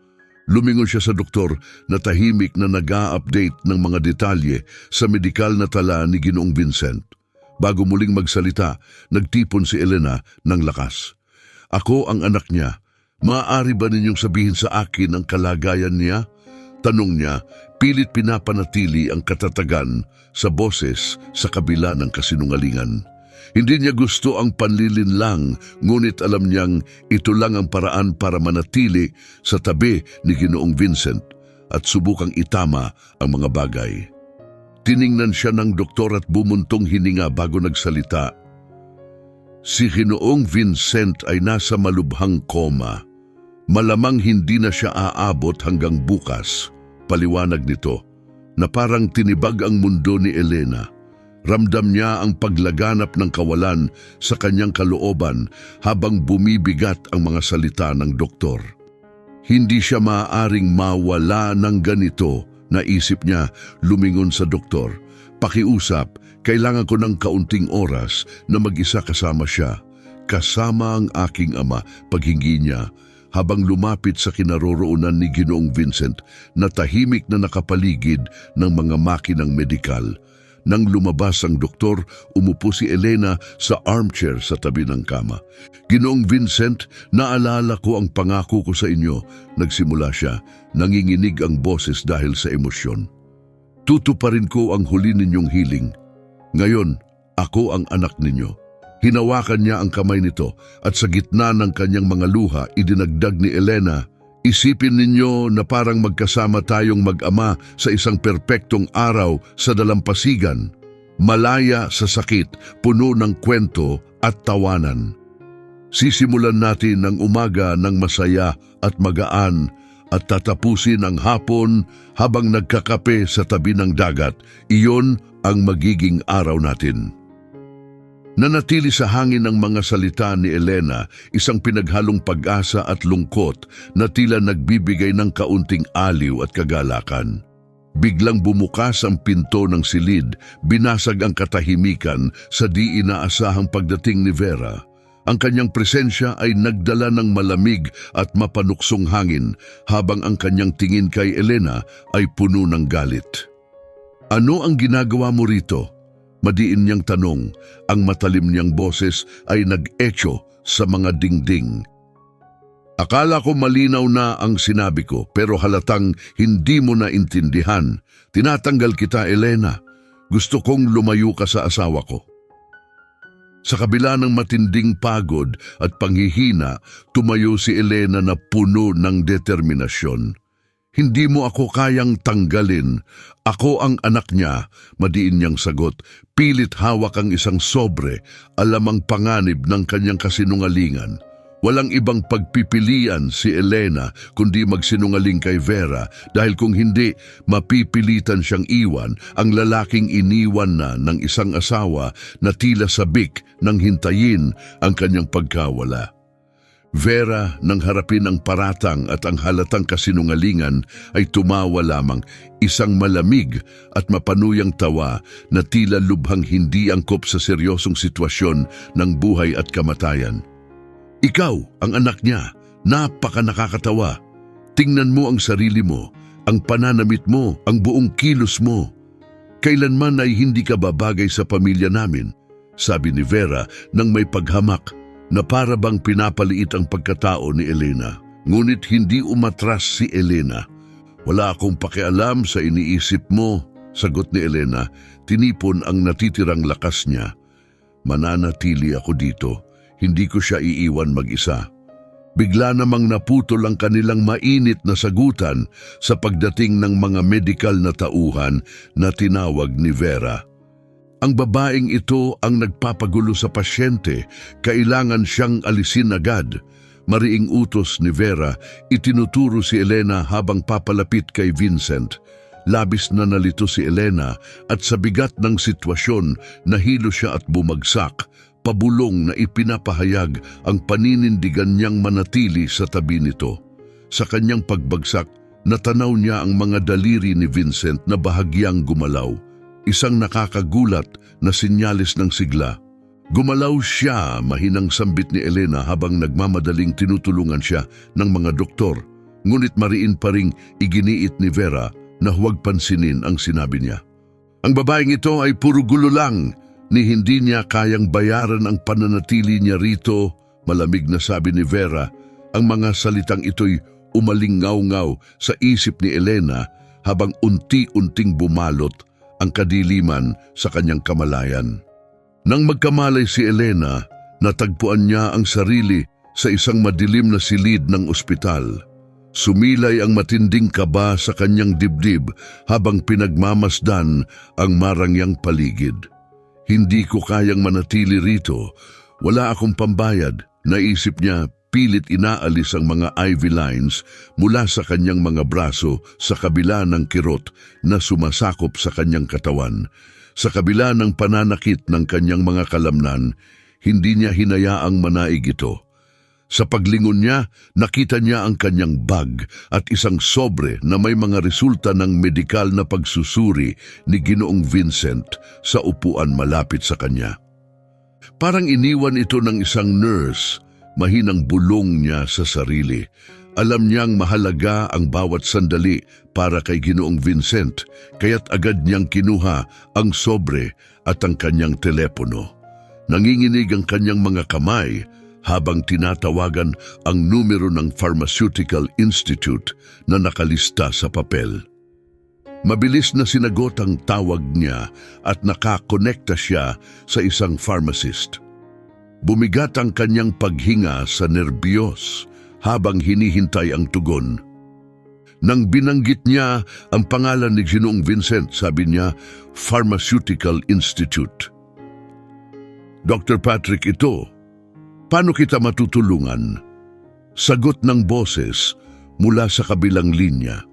Lumingon siya sa doktor na tahimik na nag-a-update ng mga detalye sa medikal na tala ni Ginoong Vincent. Bago muling magsalita, nagtipon si Elena ng lakas. Ako ang anak niya. Maaari ba ninyong sabihin sa akin ang kalagayan niya? Tanong niya, pilit pinapanatili ang katatagan sa boses sa kabila ng kasinungalingan. Hindi niya gusto ang panlilinlang, ngunit alam niyang ito lang ang paraan para manatili sa tabi ni Ginoong Vincent at subukang itama ang mga bagay. Tiningnan siya ng doktor at bumuntong hininga bago nagsalita. Si Ginoong Vincent ay nasa malubhang koma. Malamang hindi na siya aabot hanggang bukas. Paliwanag nito na parang tinibag ang mundo ni Elena. Ramdam niya ang paglaganap ng kawalan sa kanyang kalooban habang bumibigat ang mga salita ng doktor. Hindi siya maaaring mawala ng ganito, naisip niya. Lumingon sa doktor. Pakiusap, kailangan ko ng kaunting oras na mag-isa kasama siya. Kasama ang aking ama, paghingi niya. Habang lumapit sa kinaroroonan ni Ginoong Vincent na tahimik na nakapaligid ng mga makinang medikal. Nang lumabas ang doktor, umupo si Elena sa armchair sa tabi ng kama. Ginoong Vincent, naalala ko ang pangako ko sa inyo. Nagsimula siya, nanginginig ang boses dahil sa emosyon. Tutuparin ko ang huli ninyong hiling. Ngayon, ako ang anak ninyo. Hinawakan niya ang kamay nito at sa gitna ng kanyang mga luha, idinagdag ni Elena, isipin ninyo na parang magkasama tayong mag-ama sa isang perpektong araw sa dalampasigan, malaya sa sakit, puno ng kwento at tawanan. Sisimulan natin ang umaga ng masaya at magaan at tatapusin ang hapon habang nagkakape sa tabi ng dagat. Iyon ang magiging araw natin. Nanatili sa hangin ang mga salita ni Elena, isang pinaghalong pag-asa at lungkot na tila nagbibigay ng kaunting aliw at kagalakan. Biglang bumukas ang pinto ng silid, binasag ang katahimikan sa di inaasahang pagdating ni Vera. Ang kanyang presensya ay nagdala ng malamig at mapanuksong hangin habang ang kanyang tingin kay Elena ay puno ng galit. Ano ang ginagawa mo rito? Madiin niyang tanong, ang matalim niyang boses ay nag-echo sa mga dingding. Akala ko malinaw na ang sinabi ko pero halatang hindi mo na intindihan. Tinatanggal kita, Elena. Gusto kong lumayo ka sa asawa ko. Sa kabila ng matinding pagod at panghihina, tumayo si Elena na puno ng determinasyon. Hindi mo ako kayang tanggalin. Ako ang anak niya, madiin niyang sagot. Pilit hawak ang isang sobre, alam ang panganib ng kanyang kasinungalingan. Walang ibang pagpipilian si Elena kundi magsinungaling kay Vera dahil kung hindi, mapipilitan siyang iwan ang lalaking iniwan na ng isang asawa na tila sabik nang hintayin ang kanyang pagkawala. Vera, nang harapin ang paratang at ang halatang kasinungalingan, ay tumawa lamang, isang malamig at mapanuyang tawa na tila lubhang hindi angkop sa seryosong sitwasyon ng buhay at kamatayan. Ikaw, ang anak niya, napaka nakakatawa. Tingnan mo ang sarili mo, ang pananamit mo, ang buong kilos mo. Kailanman ay hindi ka babagay sa pamilya namin, sabi ni Vera nang may paghamak na para bang pinapaliit ang pagkatao ni Elena. Ngunit hindi umatras si Elena. Wala akong pakialam sa iniisip mo, sagot ni Elena. Tinipon ang natitirang lakas niya. Mananatili ako dito. Hindi ko siya iiwan mag-isa. Bigla namang naputol ang kanilang mainit na sagutan sa pagdating ng mga medikal na tauhan na tinawag ni Vera. Ang babaeng ito ang nagpapagulo sa pasyente, kailangan siyang alisin agad. Mariing utos ni Vera, itinuturo si Elena habang papalapit kay Vincent. Labis na nalito si Elena at sa bigat ng sitwasyon nahilo siya at bumagsak. Pabulong na ipinapahayag ang paninindigan niyang manatili sa tabi nito. Sa kanyang pagbagsak, natanaw niya ang mga daliri ni Vincent na bahagyang gumalaw. Isang nakakagulat na sinyalis ng sigla. Gumalaw siya, mahinang sambit ni Elena habang nagmamadaling tinutulungan siya ng mga doktor. Ngunit mariin pa ring iginiit ni Vera na huwag pansinin ang sinabi niya. Ang babaeng ito ay puro gulo lang. Ni hindi niya kayang bayaran ang pananatili niya rito, malamig na sabi ni Vera. Ang mga salitang ito'y umalingaw-ngaw sa isip ni Elena habang unti-unting bumalot ang kadiliman sa kanyang kamalayan. Nang magkamalay si Elena, natagpuan niya ang sarili sa isang madilim na silid ng ospital. Sumilay ang matinding kaba sa kanyang dibdib habang pinagmamasdan ang marangyang paligid. Hindi ko kayang manatili rito. Wala akong pambayad. Naisip niya, pilit inaalis ang mga IV lines mula sa kanyang mga braso sa kabila ng kirot na sumasakop sa kanyang katawan. Sa kabila ng pananakit ng kanyang mga kalamnan, hindi niya hinayaang manaig ito. Sa paglingon niya, nakita niya ang kanyang bag at isang sobre na may mga resulta ng medikal na pagsusuri ni Ginoong Vincent sa upuan malapit sa kanya. Parang iniwan ito ng isang nurse, mahinang bulong niya sa sarili. Alam niyang mahalaga ang bawat sandali para kay Ginoong Vincent, kaya't agad niyang kinuha ang sobre at ang kanyang telepono. Nanginginig ang kanyang mga kamay habang tinatawagan ang numero ng Pharmaceutical Institute na nakalista sa papel. Mabilis na sinagot ang tawag niya at nakakonekta siya sa isang pharmacist. Bumigat ang kanyang paghinga sa nerbiyos habang hinihintay ang tugon. Nang binanggit niya ang pangalan ni Ginoong Vincent, sabi niya, Pharmaceutical Institute. Dr. Patrick ito. Paano kita matutulungan? Sagot ng boses mula sa kabilang linya.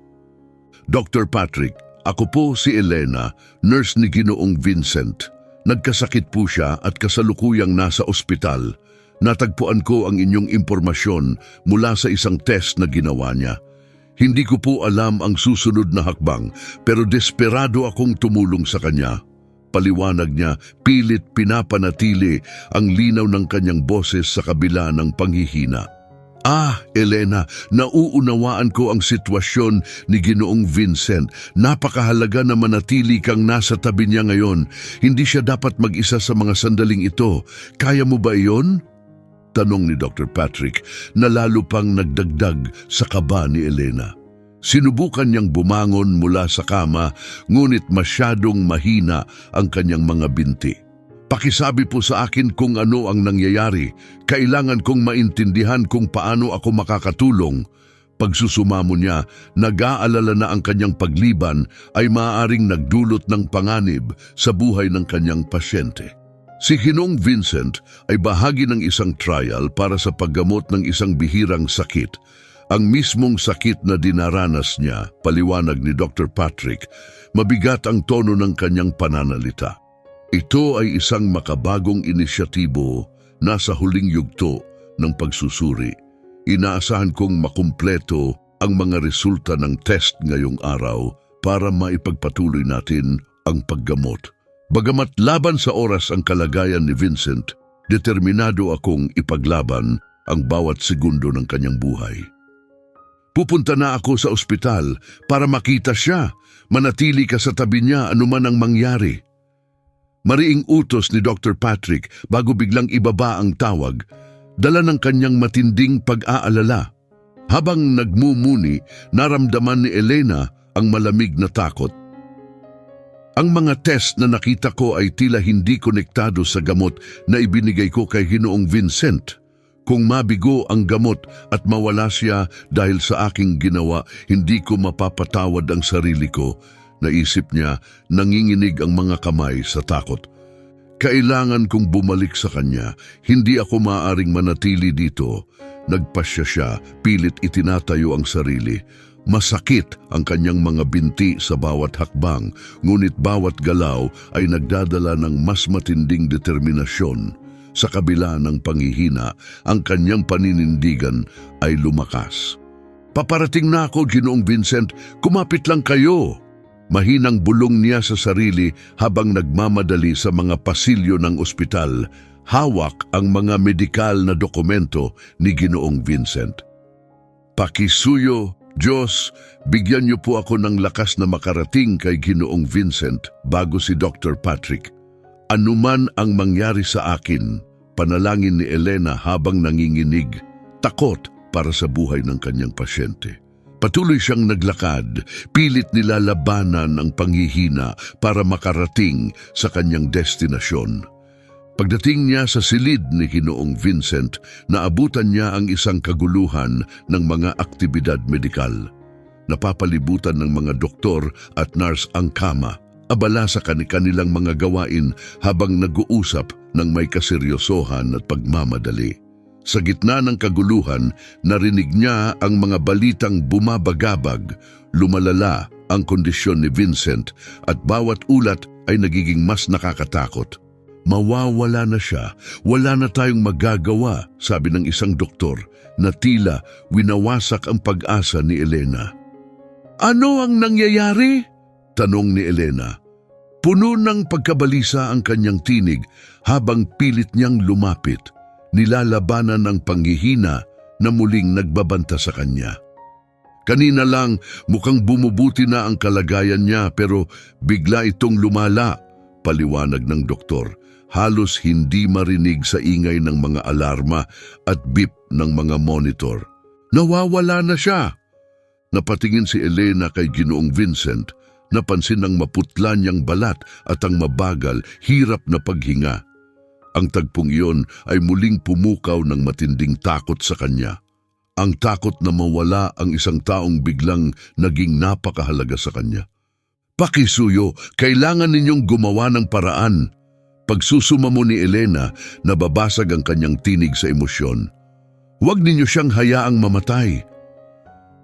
Dr. Patrick, ako po si Elena, nurse ni Ginoong Vincent. Nagkasakit po siya at kasalukuyang nasa ospital. Natagpuan ko ang inyong impormasyon mula sa isang test na ginawa niya. Hindi ko po alam ang susunod na hakbang, pero desperado akong tumulong sa kanya. Paliwanag niya, pilit pinapanatili ang linaw ng kanyang boses sa kabila ng panghihina. Elena, nauunawaan ko ang sitwasyon ni Ginoong Vincent. Napakahalaga na manatili kang nasa tabi niya ngayon. Hindi siya dapat mag-isa sa mga sandaling ito. Kaya mo ba iyon? Tanong ni Dr. Patrick na lalo pang nagdagdag sa kaba ni Elena. Sinubukan niyang bumangon mula sa kama, ngunit masyadong mahina ang kanyang mga binti. Pakisabi po sa akin kung ano ang nangyayari. Kailangan kong maintindihan kung paano ako makakatulong. Pagsusumamo niya, nag-aalala na ang kanyang pagliban ay maaaring nagdulot ng panganib sa buhay ng kanyang pasyente. Si Ginoong Vincent ay bahagi ng isang trial para sa paggamot ng isang bihirang sakit. Ang mismong sakit na dinaranas niya, paliwanag ni Dr. Patrick, mabigat ang tono ng kanyang pananalita. Ito ay isang makabagong inisyatibo na sa huling yugto ng pagsusuri. Inaasahan kong makumpleto ang mga resulta ng test ngayong araw para maipagpatuloy natin ang paggamot. Bagamat laban sa oras ang kalagayan ni Vincent, determinado akong ipaglaban ang bawat segundo ng kanyang buhay. Pupunta na ako sa ospital para makita siya, manatili ka sa tabi niya anuman ang mangyari. Mariing utos ni Dr. Patrick bago biglang ibaba ang tawag, dala ng kanyang matinding pag-aalala. Habang nagmumuni, naramdaman ni Elena ang malamig na takot. Ang mga test na nakita ko ay tila hindi konektado sa gamot na ibinigay ko kay Ginoong Vincent. Kung mabigo ang gamot at mawala siya dahil sa aking ginawa, hindi ko mapapatawad ang sarili ko. Naisip niya, nanginginig ang mga kamay sa takot. Kailangan kong bumalik sa kanya. Hindi ako maaaring manatili dito. Nagpasya siya, pilit itinatayo ang sarili. Masakit ang kanyang mga binti sa bawat hakbang, ngunit bawat galaw ay nagdadala ng mas matinding determinasyon. Sa kabila ng panghihina, ang kanyang paninindigan ay lumakas. Paparating na ako, Ginoong Vincent. Kumapit lang kayo. Mahinang bulong niya sa sarili habang nagmamadali sa mga pasilyo ng ospital. Hawak ang mga medikal na dokumento ni Ginoong Vincent. Pakisuyo, Diyos, bigyan niyo po ako ng lakas na makarating kay Ginoong Vincent bago si Dr. Patrick. Anuman ang mangyari sa akin, panalangin ni Elena habang nanginginig, takot para sa buhay ng kanyang pasyente. Patuloy siyang naglakad, pilit nilalabanan ang panghihina para makarating sa kanyang destinasyon. Pagdating niya sa silid ni Ginoong Vincent, naabutan niya ang isang kaguluhan ng mga aktibidad medikal. Napapalibutan ng mga doktor at nurse ang kama, abala sa kanilang mga gawain habang nag-uusap ng may kaseryosohan at pagmamadali. Sa gitna ng kaguluhan, narinig niya ang mga balitang bumabagabag, lumalala ang kondisyon ni Vincent at bawat ulat ay nagiging mas nakakatakot. Mawawala na siya, wala na tayong magagawa, sabi ng isang doktor na tila winawasak ang pag-asa ni Elena. Ano ang nangyayari? Tanong ni Elena. Puno ng pagkabalisa ang kanyang tinig habang pilit niyang lumapit. Nilalabanan ng panghihina na muling nagbabanta sa kanya. Kanina lang mukhang bumubuti na ang kalagayan niya pero bigla itong lumala, paliwanag ng doktor. Halos hindi marinig sa ingay ng mga alarma at beep ng mga monitor. Nawawala na siya. Napatingin si Elena kay Ginoong Vincent, napansin ang maputla niyang balat at ang mabagal, hirap na paghinga. Ang tagpong iyon ay muling pumukaw ng matinding takot sa kanya. Ang takot na mawala ang isang taong biglang naging napakahalaga sa kanya. Pakisuyo, kailangan ninyong gumawa ng paraan. Pagsusumamo ni Elena, nababasag ang kanyang tinig sa emosyon. Huwag ninyo siyang hayaang mamatay.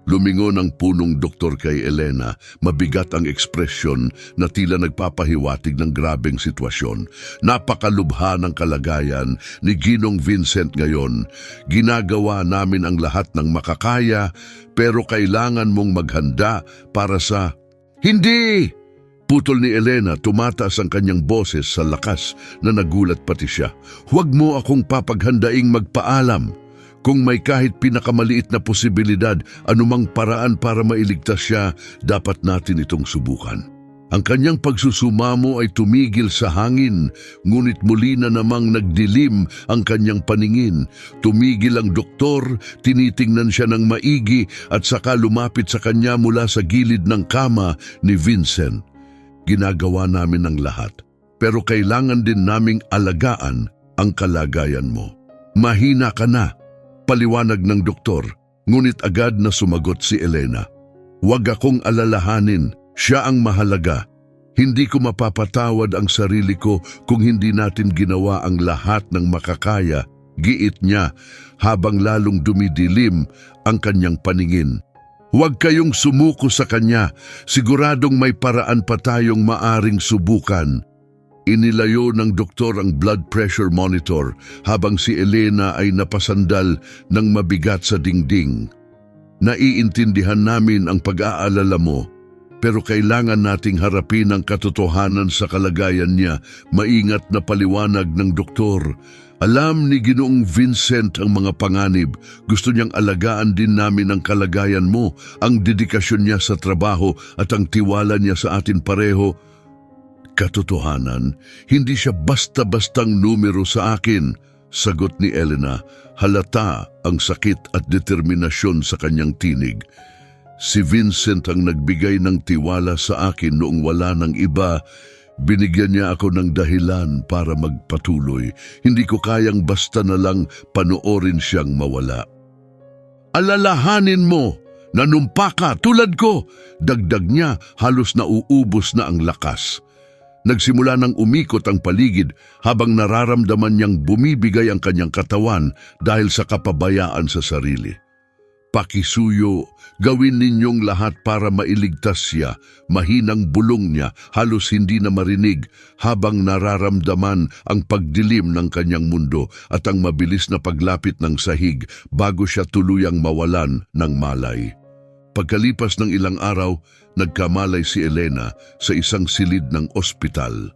Lumingon ang punong doktor kay Elena, mabigat ang ekspresyon na tila nagpapahiwatig ng grabeng sitwasyon. Napakalubha ng kalagayan ni Ginoong Vincent ngayon. Ginagawa namin ang lahat ng makakaya, pero kailangan mong maghanda para sa... Hindi! Putol ni Elena, tumataas ang kanyang boses sa lakas na nagulat pati siya. Huwag mo akong papaghandaing magpaalam. Kung may kahit pinakamaliit na posibilidad, anumang paraan para mailigtas siya, dapat natin itong subukan. Ang kanyang pagsusumamo ay tumigil sa hangin, ngunit muli na namang nagdilim ang kanyang paningin. Tumigil ang doktor, tinitingnan siya ng maigi at saka lumapit sa kanya mula sa gilid ng kama ni Vincent. Ginagawa namin ang lahat, pero kailangan din naming alagaan ang kalagayan mo. Mahina ka na, paliwanag ng doktor. Ngunit agad na sumagot si Elena. Huwag akong alalahanin, siya ang mahalaga. Hindi ko mapapatawad ang sarili ko kung hindi natin ginawa ang lahat ng makakaya, giit niya habang lalong dumidilim ang kanyang paningin. Huwag kayong sumuko sa kanya, siguradong may paraan pa tayong maaring subukan. Inilayo ng doktor ang blood pressure monitor habang si Elena ay napasandal ng mabigat sa dingding. Naiintindihan namin ang pag-aalala mo, pero kailangan nating harapin ang katotohanan sa kalagayan niya, maingat na paliwanag ng doktor. Alam ni Ginoong Vincent ang mga panganib. Gusto niyang alagaan din namin ang kalagayan mo, ang dedikasyon niya sa trabaho at ang tiwala niya sa atin pareho. Katotohanan, hindi siya basta-bastang numero sa akin, sagot ni Elena. Halata ang sakit at determinasyon sa kanyang tinig. Si Vincent ang nagbigay ng tiwala sa akin noong wala ng iba. Binigyan niya ako ng dahilan para magpatuloy. Hindi ko kayang basta na lang panoorin siyang mawala. Alalahanin mo, nanumpa ka tulad ko, dagdag niya, halos nauubos na ang lakas. Nagsimula nang umikot ang paligid habang nararamdaman niyang bumibigay ang kanyang katawan dahil sa kapabayaan sa sarili. Pakisuyo, gawin ninyong lahat para mailigtas siya. Mahinang bulong niya, halos hindi na marinig habang nararamdaman ang pagdilim ng kanyang mundo at ang mabilis na paglapit ng sahig bago siya tuluyang mawalan ng malay. Pagkalipas ng ilang araw, nagkamalay si Elena sa isang silid ng ospital.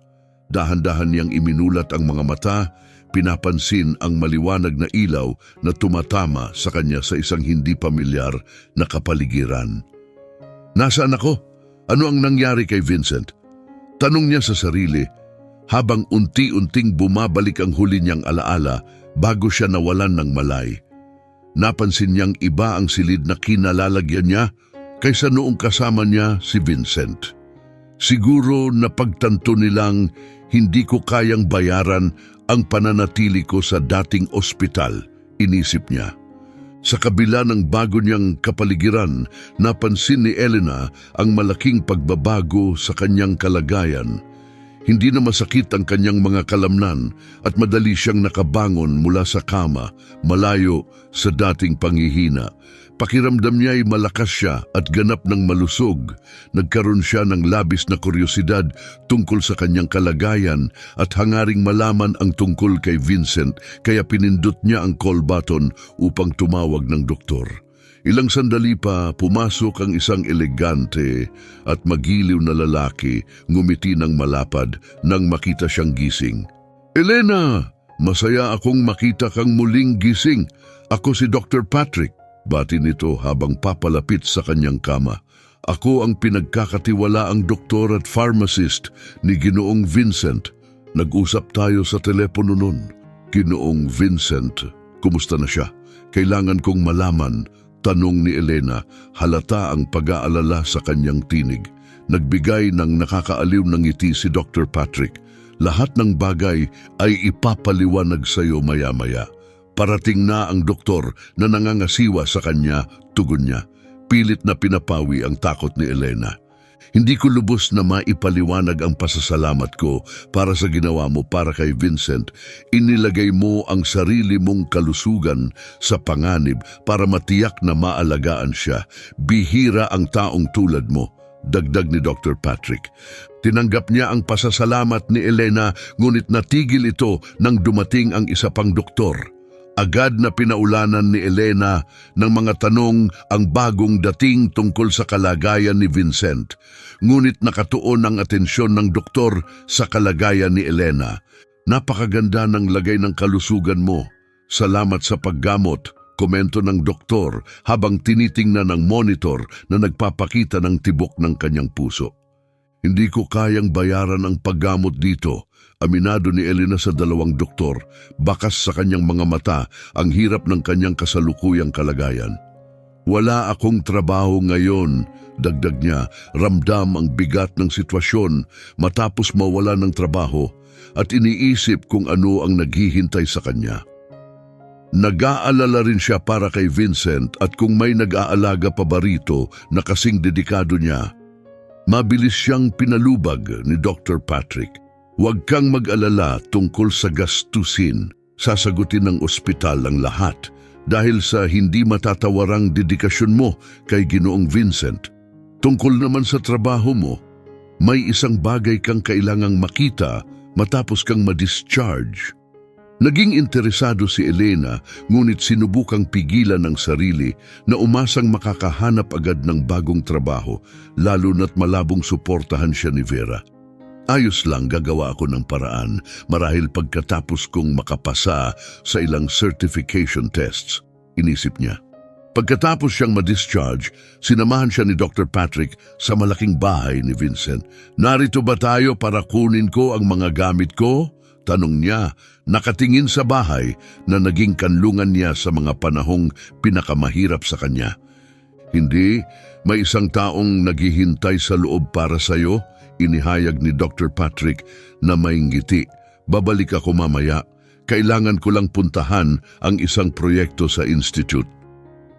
Dahan-dahan niyang iminulat ang mga mata, pinapansin ang maliwanag na ilaw na tumatama sa kanya sa isang hindi pamilyar na kapaligiran. Nasaan ako? Ano ang nangyari kay Vincent? Tanong niya sa sarili habang unti-unting bumabalik ang huli niyang alaala bago siya nawalan ng malay. Napansin niyang iba ang silid na kinalalagyan niya kaysa noong kasama niya si Vincent. Siguro napagtanto nilang hindi ko kayang bayaran ang pananatili ko sa dating ospital, inisip niya. Sa kabila ng bago niyang kapaligiran, napansin ni Elena ang malaking pagbabago sa kanyang kalagayan. Hindi na masakit ang kanyang mga kalamnan at madali siyang nakabangon mula sa kama, malayo sa dating panghihina. Pakiramdam niya ay malakas siya at ganap ng malusog. Nagkaroon siya ng labis na kuryosidad tungkol sa kanyang kalagayan at hangaring malaman ang tungkol kay Vincent, kaya pinindot niya ang call button upang tumawag ng doktor. Ilang sandali pa, pumasok ang isang elegante at magiliw na lalaki, ngumiti ng malapad nang makita siyang gising. Elena, masaya akong makita kang muling gising. Ako si Dr. Patrick. Bati nito habang papalapit sa kanyang kama. Ako ang pinagkakatiwalaang doktor at pharmacist ni Ginoong Vincent. Nag-usap tayo sa telepono nun. Ginoong Vincent, kumusta na siya? Kailangan kong malaman, tanong ni Elena, halata ang pag-aalala sa kanyang tinig. Nagbigay ng nakakaaliw ng ngiti si Dr. Patrick. Lahat ng bagay ay ipapaliwanag sa iyo maya-maya. Parating na ang doktor na nangangasiwa sa kanya, tugon niya. Pilit na pinapawi ang takot ni Elena. Hindi ko lubos na maipaliwanag ang pasasalamat ko para sa ginawa mo para kay Vincent. Inilagay mo ang sarili mong kalusugan sa panganib para matiyak na maalagaan siya. Bihira ang taong tulad mo, dagdag ni Dr. Patrick. Tinanggap niya ang pasasalamat ni Elena, ngunit natigil ito nang dumating ang isa pang doktor. Agad na pinaulanan ni Elena ng mga tanong ang bagong dating tungkol sa kalagayan ni Vincent. Ngunit nakatuon ang atensyon ng doktor sa kalagayan ni Elena. Napakaganda ng lagay ng kalusugan mo. Salamat sa paggamot, komento ng doktor habang tinitingnan ng monitor na nagpapakita ng tibok ng kanyang puso. Hindi ko kayang bayaran ang paggamot dito. Aminado ni Elena sa dalawang doktor, bakas sa kanyang mga mata ang hirap ng kanyang kasalukuyang kalagayan. Wala akong trabaho ngayon, dagdag niya, ramdam ang bigat ng sitwasyon matapos mawala ng trabaho at iniisip kung ano ang naghihintay sa kanya. Nag-aalala rin siya para kay Vincent at kung may nag-aalaga pa ba rito na kasing dedikado niya. Mabilis siyang pinalubag ni Dr. Patrick. Huwag kang mag-alala tungkol sa gastusin. Sasagutin ng ospital ang lahat dahil sa hindi matatawarang dedikasyon mo kay Ginoong Vincent. Tungkol naman sa trabaho mo, may isang bagay kang kailangang makita matapos kang ma-discharge. Naging interesado si Elena ngunit sinubukang pigilan ng sarili na umasang makakahanap agad ng bagong trabaho lalo na't malabong suportahan siya ni Vera. Ayos lang, gagawa ako ng paraan marahil pagkatapos kong makapasa sa ilang certification tests, inisip niya. Pagkatapos siyang ma-discharge, sinamahan siya ni Dr. Patrick sa malaking bahay ni Vincent. Narito ba tayo para kunin ko ang mga gamit ko? Tanong niya, nakatingin sa bahay na naging kanlungan niya sa mga panahong pinakamahirap sa kanya. Hindi, may isang taong naghihintay sa loob para sa'yo, inihayag ni Dr. Patrick na may ngiti. Babalik ako mamaya, kailangan ko lang puntahan ang isang proyekto sa institute.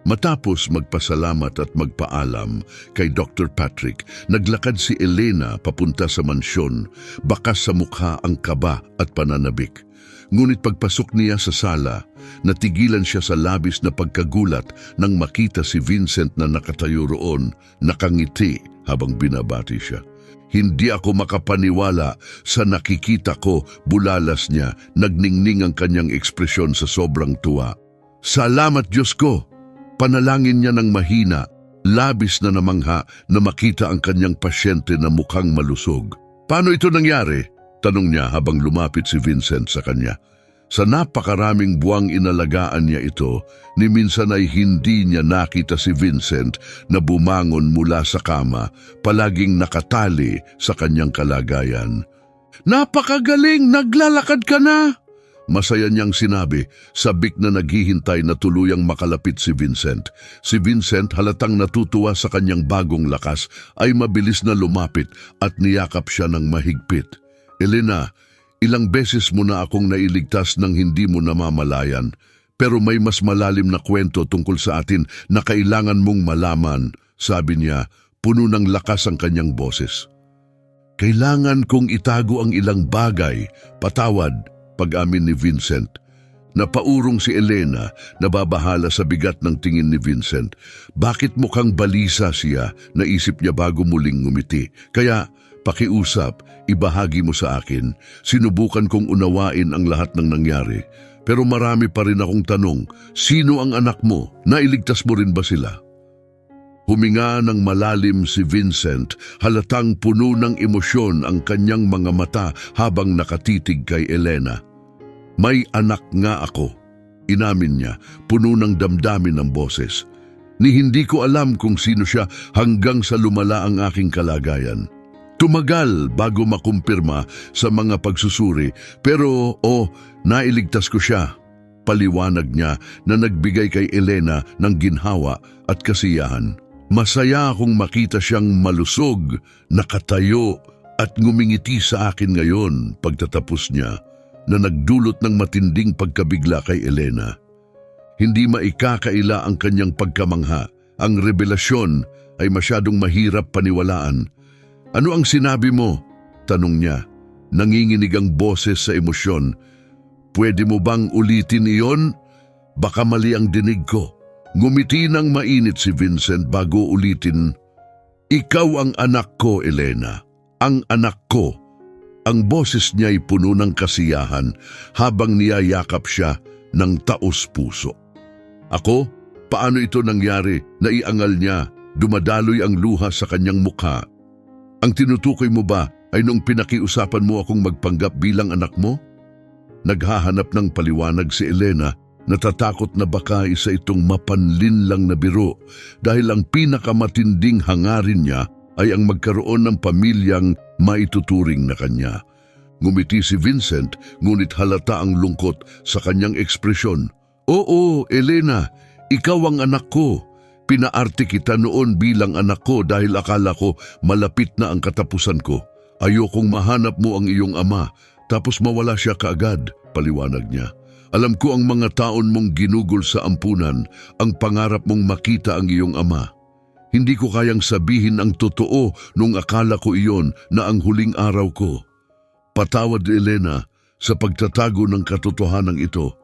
Matapos magpasalamat at magpaalam kay Dr. Patrick, naglakad si Elena papunta sa mansyon, bakas sa mukha ang kaba at pananabik. Ngunit pagpasok niya sa sala, natigilan siya sa labis na pagkagulat nang makita si Vincent na nakatayo roon, nakangiti habang binabati siya. Hindi ako makapaniwala sa nakikita ko, bulalas niya, nagningning ang kanyang ekspresyon sa sobrang tuwa. Salamat Diyos ko! Panalangin niya ng mahina, labis na namangha na makita ang kanyang pasyente na mukhang malusog. Paano ito nangyari? Tanong niya habang lumapit si Vincent sa kanya. Sa napakaraming buwang inalagaan niya ito, ni minsan ay hindi niya nakita si Vincent na bumangon mula sa kama, palaging nakatali sa kanyang kalagayan. Napakagaling! Naglalakad ka na! Masaya niyang sinabi, sabik na naghihintay na tuluyang makalapit si Vincent. Si Vincent, halatang natutuwa sa kanyang bagong lakas, ay mabilis na lumapit at niyakap siya ng mahigpit. Elena, ilang beses mo na akong nailigtas ng hindi mo namamalayan, pero may mas malalim na kwento tungkol sa atin na kailangan mong malaman, sabi niya, puno ng lakas ang kanyang boses. Kailangan kong itago ang ilang bagay, patawad, pag-amin ni Vincent. Napaurong si Elena, nababahala sa bigat ng tingin ni Vincent. Bakit mukhang balisa siya, naisip niya bago muling ngumiti. Kaya, pakiusap, ibahagi mo sa akin. Sinubukan kong unawain ang lahat ng nangyari. Pero marami pa rin akong tanong, sino ang anak mo? Nailigtas mo rin ba sila? Huminga ng malalim si Vincent, halatang puno ng emosyon ang kanyang mga mata habang nakatitig kay Elena. May anak nga ako, inamin niya, puno ng damdamin ng boses. Ni hindi ko alam kung sino siya hanggang sa lumala ang aking kalagayan. Tumagal bago makumpirma sa mga pagsusuri, pero nailigtas ko siya. Paliwanag niya na nagbigay kay Elena ng ginhawa at kasiyahan. Masaya akong makita siyang malusog, nakatayo at ngumingiti sa akin ngayon, pagtatapos niya, na nagdulot ng matinding pagkabigla kay Elena. Hindi maikakaila ang kanyang pagkamangha. Ang revelasyon ay masyadong mahirap paniwalaan. Ano ang sinabi mo? Tanong niya. Nanginginig ang boses sa emosyon. Pwede mo bang ulitin iyon? Baka mali ang dinig ko. Ngumiti ng mainit si Vincent bago ulitin. Ikaw ang anak ko, Elena. Ang anak ko. Ang boses niya ay puno ng kasiyahan habang niyayakap siya ng taos-puso. Ako? Paano ito nangyari? Naiangal niya. Dumadaloy ang luha sa kanyang mukha. Ang tinutukoy mo ba ay nung pinakiusapan mo akong magpanggap bilang anak mo? Naghahanap ng paliwanag si Elena. Natatakot na baka isa itong mapanlin lang na biro dahil ang pinakamatinding hangarin niya ay ang magkaroon ng pamilyang maituturing na kanya. Ngumiti si Vincent ngunit halata ang lungkot sa kanyang ekspresyon. Oo, Elena, ikaw ang anak ko. Pinaarte kita noon bilang anak ko dahil akala ko malapit na ang katapusan ko. Ayokong mahanap mo ang iyong ama tapos mawala siya kaagad, paliwanag niya. Alam ko ang mga taon mong ginugol sa ampunan, ang pangarap mong makita ang iyong ama. Hindi ko kayang sabihin ang totoo nung akala ko iyon na ang huling araw ko. Patawad, Elena, sa pagtatago ng katotohanan ito.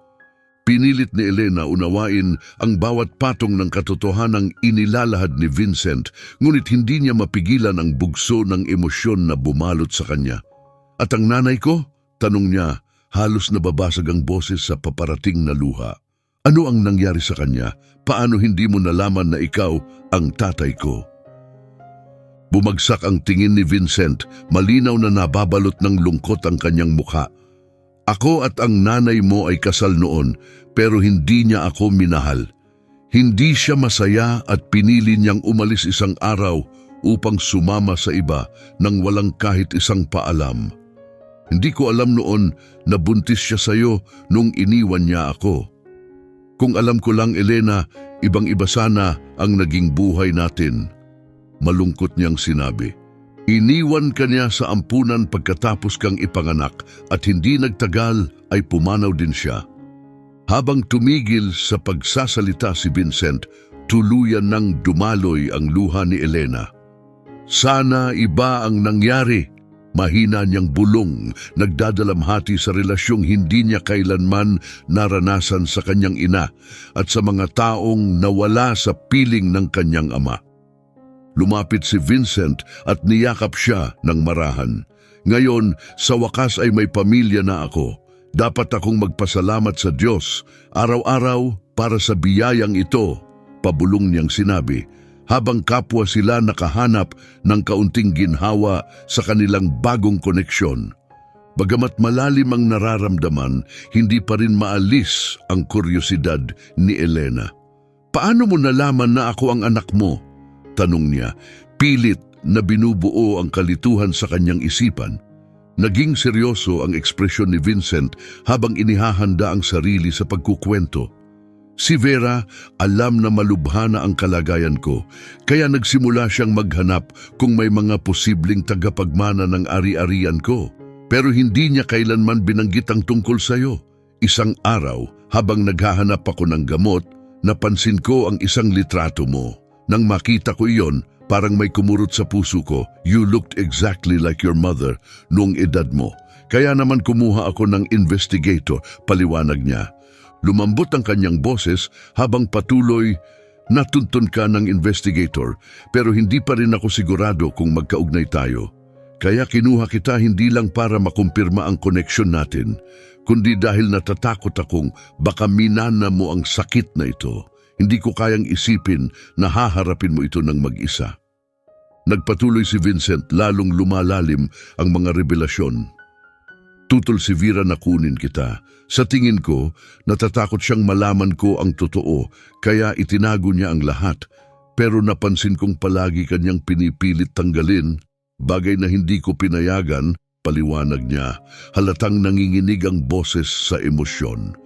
Pinilit ni Elena unawain ang bawat patong ng katotohanang inilalahad ni Vincent, ngunit hindi niya mapigilan ang bugso ng emosyon na bumalot sa kanya. At ang nanay ko? Tanong niya, halos nababasag ang boses sa paparating na luha. Ano ang nangyari sa kanya? Paano hindi mo nalaman na ikaw ang tatay ko? Bumagsak ang tingin ni Vincent, malinaw na nababalot ng lungkot ang kanyang mukha. Ako at ang nanay mo ay kasal noon, pero hindi niya ako minahal. Hindi siya masaya at pinili niyang umalis isang araw upang sumama sa iba nang walang kahit isang paalam. Hindi ko alam noon na buntis siya sa'yo nung iniwan niya ako. Kung alam ko lang, Elena, ibang-iba sana ang naging buhay natin. Malungkot niyang sinabi. Iniwan ka niya sa ampunan pagkatapos kang ipanganak at hindi nagtagal ay pumanaw din siya. Habang tumigil sa pagsasalita si Vincent, tuluyan nang dumaloy ang luha ni Elena. Sana iba ang nangyari. Mahina niyang bulong, nagdadalamhati sa relasyong hindi niya kailanman naranasan sa kanyang ina at sa mga taong nawala sa piling ng kanyang ama. Lumapit si Vincent at niyakap siya ng marahan. Ngayon, sa wakas ay may pamilya na ako. Dapat akong magpasalamat sa Diyos araw-araw para sa biyayang ito, pabulong niyang sinabi, habang kapwa sila nakahanap ng kaunting ginhawa sa kanilang bagong koneksyon. Bagamat malalim ang nararamdaman, hindi pa rin maalis ang kuryosidad ni Elena. Paano mo nalaman na ako ang anak mo? Tanong niya, pilit na binubuo ang kalituhan sa kanyang isipan. Naging seryoso ang ekspresyon ni Vincent habang inihahanda ang sarili sa pagkukwento. Si Vera alam na malubha na ang kalagayan ko, kaya nagsimula siyang maghanap kung may mga posibleng tagapagmana ng ari-arian ko. Pero hindi niya kailanman binanggit ang tungkol sa'yo. Isang araw, habang naghahanap ako ng gamot, napansin ko ang isang litrato mo. Nang makita ko iyon, parang may kumurot sa puso ko. You looked exactly like your mother noong edad mo. Kaya naman kumuha ako ng investigator, paliwanag niya. Lumambot ang kanyang boses habang patuloy, natuntun ka ng investigator, pero hindi pa rin ako sigurado kung magkaugnay tayo. Kaya kinuha kita hindi lang para makumpirma ang koneksyon natin, kundi dahil natatakot akong baka minana mo ang sakit na ito. Hindi ko kayang isipin na haharapin mo ito ng mag-isa. Nagpatuloy si Vincent, lalong lumalalim ang mga revelasyon. Tutol si Vera na kunin kita. Sa tingin ko, natatakot siyang malaman ko ang totoo, kaya itinago niya ang lahat. Pero napansin kong palagi kanyang pinipilit tanggalin, bagay na hindi ko pinayagan, paliwanag niya. Halatang nanginginig ang boses sa emosyon.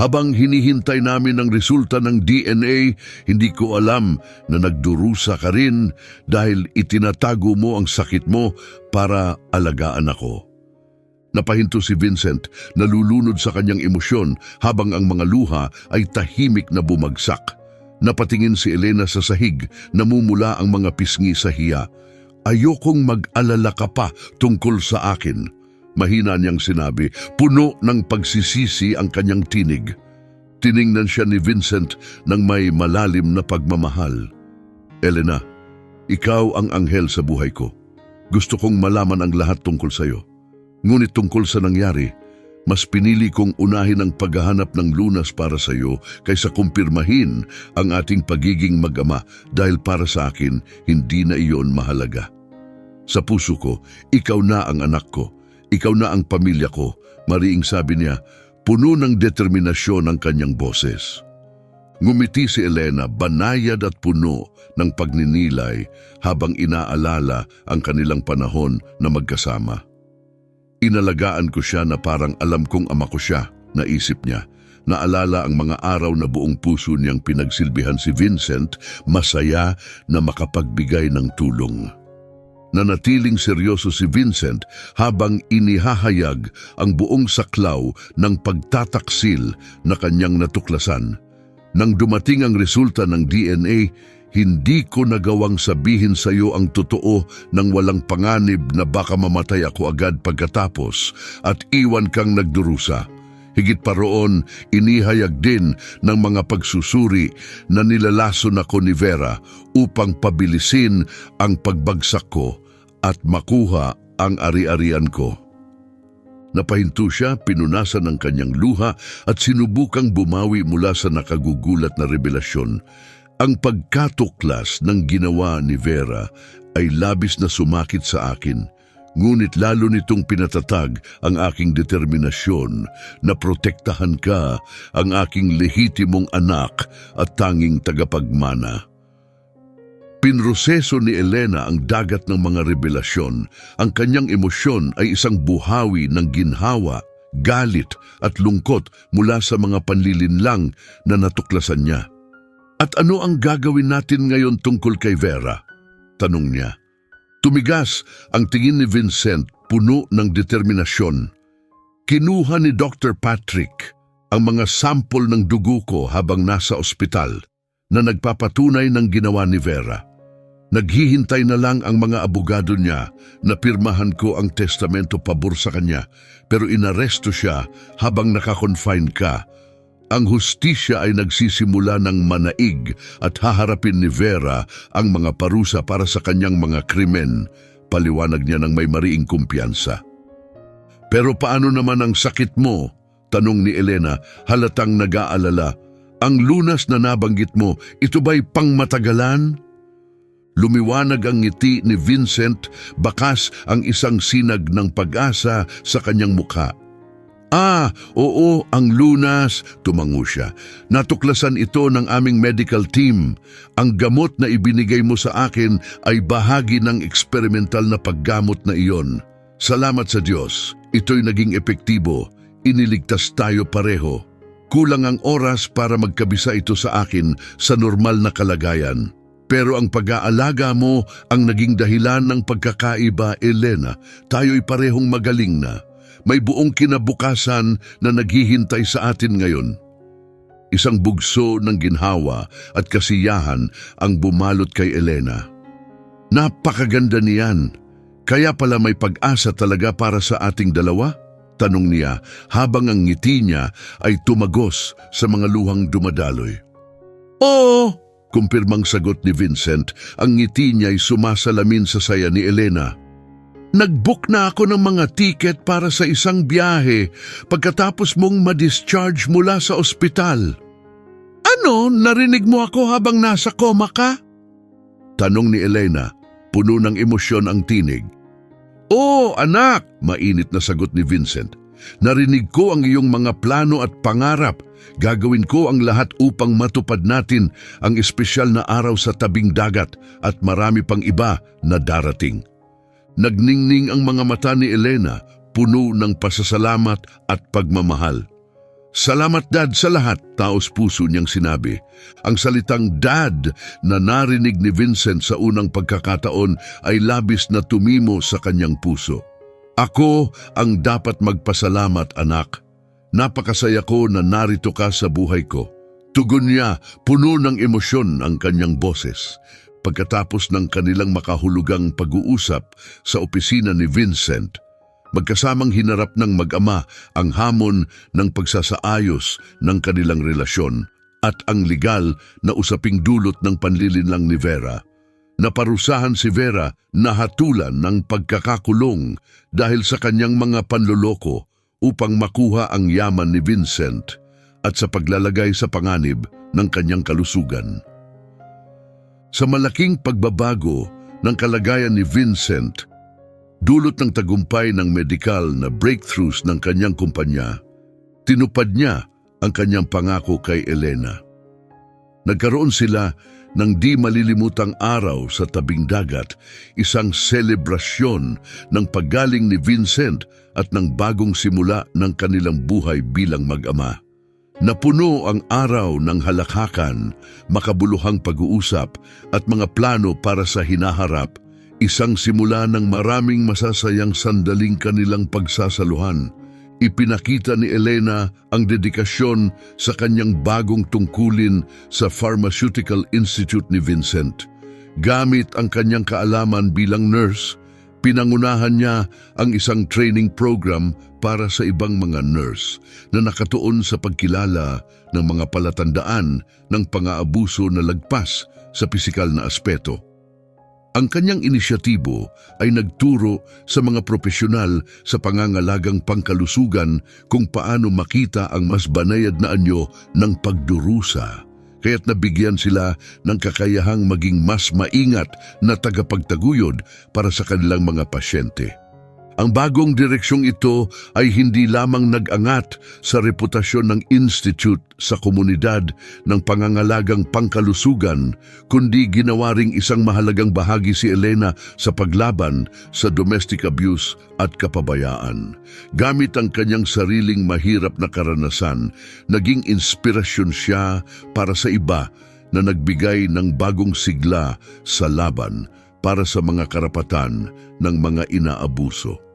Habang hinihintay namin ang resulta ng DNA, hindi ko alam na nagdurusa ka rin dahil itinatago mo ang sakit mo para alagaan ako. Napahinto si Vincent, nalulunod sa kanyang emosyon habang ang mga luha ay tahimik na bumagsak. Napatingin si Elena sa sahig, namumula ang mga pisngi sa hiya. Ayokong mag-alala ka pa tungkol sa akin. Mahina niyang sinabi, puno ng pagsisisi ang kanyang tinig. Tiningnan siya ni Vincent ng may malalim na pagmamahal. Elena, ikaw ang anghel sa buhay ko. Gusto kong malaman ang lahat tungkol sa iyo. Ngunit tungkol sa nangyari, mas pinili kong unahin ang paghahanap ng lunas para sa iyo kaysa kumpirmahin ang ating pagiging mag-ama dahil para sa akin, hindi na iyon mahalaga. Sa puso ko, ikaw na ang anak ko. Ikaw na ang pamilya ko, mariing sabi niya, puno ng determinasyon ang kanyang boses. Ngumiti si Elena, banayad at puno ng pagninilay habang inaalala ang kanilang panahon na magkasama. Inalagaan ko siya na parang alam kong ama ko siya, naisip niya. Naalala ang mga araw na buong puso niyang pinagsilbihan si Vincent, masaya na makapagbigay ng tulong. Nanatiling seryoso si Vincent habang inihahayag ang buong saklaw ng pagtataksil na kanyang natuklasan. Nang dumating ang resulta ng DNA, hindi ko nagawang sabihin sa iyo ang totoo nang walang panganib na baka mamatay ako agad pagkatapos at iwan kang nagdurusa. Higit pa roon, inihayag din ng mga pagsusuri na nilalason ako ni Vera upang pabilisin ang pagbagsak ko at makuha ang ari-arian ko. Napahinto siya, pinunasan ng kanyang luha at sinubukang bumawi mula sa nakagugulat na revelasyon. Ang pagkatuklas ng ginawa ni Vera ay labis na sumakit sa akin. Ngunit lalo nitong pinatatag ang aking determinasyon na protektahan ka, ang aking lehitimong anak at tanging tagapagmana. Pinroseso ni Elena ang dagat ng mga revelasyon. Ang kanyang emosyon ay isang buhawi ng ginhawa, galit at lungkot mula sa mga panlilinlang na natuklasan niya. At ano ang gagawin natin ngayon tungkol kay Vera? Tanong niya. Tumigas ang tingin ni Vincent, puno ng determinasyon. Kinuha ni Dr. Patrick ang mga sample ng dugo ko habang nasa ospital na nagpapatunay ng ginawa ni Vera. Naghihintay na lang ang mga abogado niya na pirmahan ko ang testamento pabor sa kanya, pero inaresto siya habang nakakonfine ka. Ang hustisya ay nagsisimula ng manaig at haharapin ni Vera ang mga parusa para sa kanyang mga krimen, paliwanag niya ng may mariing kumpiyansa. Pero paano naman ang sakit mo? Tanong ni Elena, halatang nag-aalala. Ang lunas na nabanggit mo, ito ba'y pangmatagalan? Lumiwanag ang ngiti ni Vincent, bakas ang isang sinag ng pag-asa sa kanyang mukha. Oo, ang lunas, tumango siya. Natuklasan ito ng aming medical team. Ang gamot na ibinigay mo sa akin ay bahagi ng eksperimental na paggamot na iyon. Salamat sa Diyos, ito'y naging epektibo. Iniligtas tayo pareho. Kulang ang oras para magkabisa ito sa akin sa normal na kalagayan. Pero ang pag-aalaga mo ang naging dahilan ng pagkakaiba, Elena. Tayo'y parehong magaling na. May buong kinabukasan na naghihintay sa atin ngayon. Isang bugso ng ginhawa at kasiyahan ang bumalot kay Elena. Napakaganda niyan. Kaya pala may pag-asa talaga para sa ating dalawa? Tanong niya habang ang ngiti niya ay tumagos sa mga luhang dumadaloy. Oo, kumpirmang sagot ni Vincent. Ang ngiti niya ay sumasalamin sa saya ni Elena. Nag-book na ako ng mga tiket para sa isang biyahe pagkatapos mong ma-discharge mula sa ospital. Ano, narinig mo ako habang nasa koma ka? Tanong ni Elena, puno ng emosyon ang tinig. Oo, anak, mainit na sagot ni Vincent. Narinig ko ang iyong mga plano at pangarap. Gagawin ko ang lahat upang matupad natin ang espesyal na araw sa tabing dagat at marami pang iba na darating. Nagningning ang mga mata ni Elena, puno ng pasasalamat at pagmamahal. Salamat Dad sa lahat, taos puso niyang sinabi. Ang salitang Dad na narinig ni Vincent sa unang pagkakataon ay labis na tumimo sa kanyang puso. Ako ang dapat magpasalamat, anak. Napakasaya ko na narito ka sa buhay ko. Tugon niya, puno ng emosyon ang kanyang boses. Pagkatapos ng kanilang makahulugang pag-uusap sa opisina ni Vincent, magkasamang hinarap ng mag-ama ang hamon ng pagsasaayos ng kanilang relasyon at ang legal na usaping dulot ng panlilinlang ni Vera. Naparusahan si Vera na hatulan ng pagkakakulong dahil sa kanyang mga panloloko upang makuha ang yaman ni Vincent at sa paglalagay sa panganib ng kanyang kalusugan. Sa malaking pagbabago ng kalagayan ni Vincent, dulot ng tagumpay ng medikal na breakthroughs ng kanyang kumpanya, tinupad niya ang kanyang pangako kay Elena. Nagkaroon sila ng di malilimutang araw sa tabing dagat, isang selebrasyon ng paggaling ni Vincent at ng bagong simula ng kanilang buhay bilang mag-ama. Napuno ang araw ng halakhakan, makabuluhang pag-uusap at mga plano para sa hinaharap, Isang simula ng maraming masasayang sandaling kanilang pagsasaluhan. Ipinakita ni Elena ang dedikasyon sa kanyang bagong tungkulin sa Pharmaceutical Institute ni Vincent. Gamit ang kanyang kaalaman bilang nurse, pinangunahan niya ang isang training program para sa ibang mga nurse na nakatuon sa pagkilala ng mga palatandaan ng pang-aabuso na lagpas sa pisikal na aspeto. Ang kanyang inisyatibo ay nagturo sa mga profesional sa pangangalagang pangkalusugan kung paano makita ang mas banayad na anyo ng pagdurusa. Kaya't nabigyan sila ng kakayahang maging mas maingat na tagapagtaguyod para sa kanilang mga pasyente. Ang bagong direksyong ito ay hindi lamang nag-angat sa reputasyon ng Institute sa komunidad ng pangangalagang pangkalusugan, kundi ginawa ring isang mahalagang bahagi si Elena sa paglaban sa domestic abuse at kapabayaan. Gamit ang kanyang sariling mahirap na karanasan, naging inspirasyon siya para sa iba na nagbigay ng bagong sigla sa laban para sa mga karapatan ng mga inaabuso.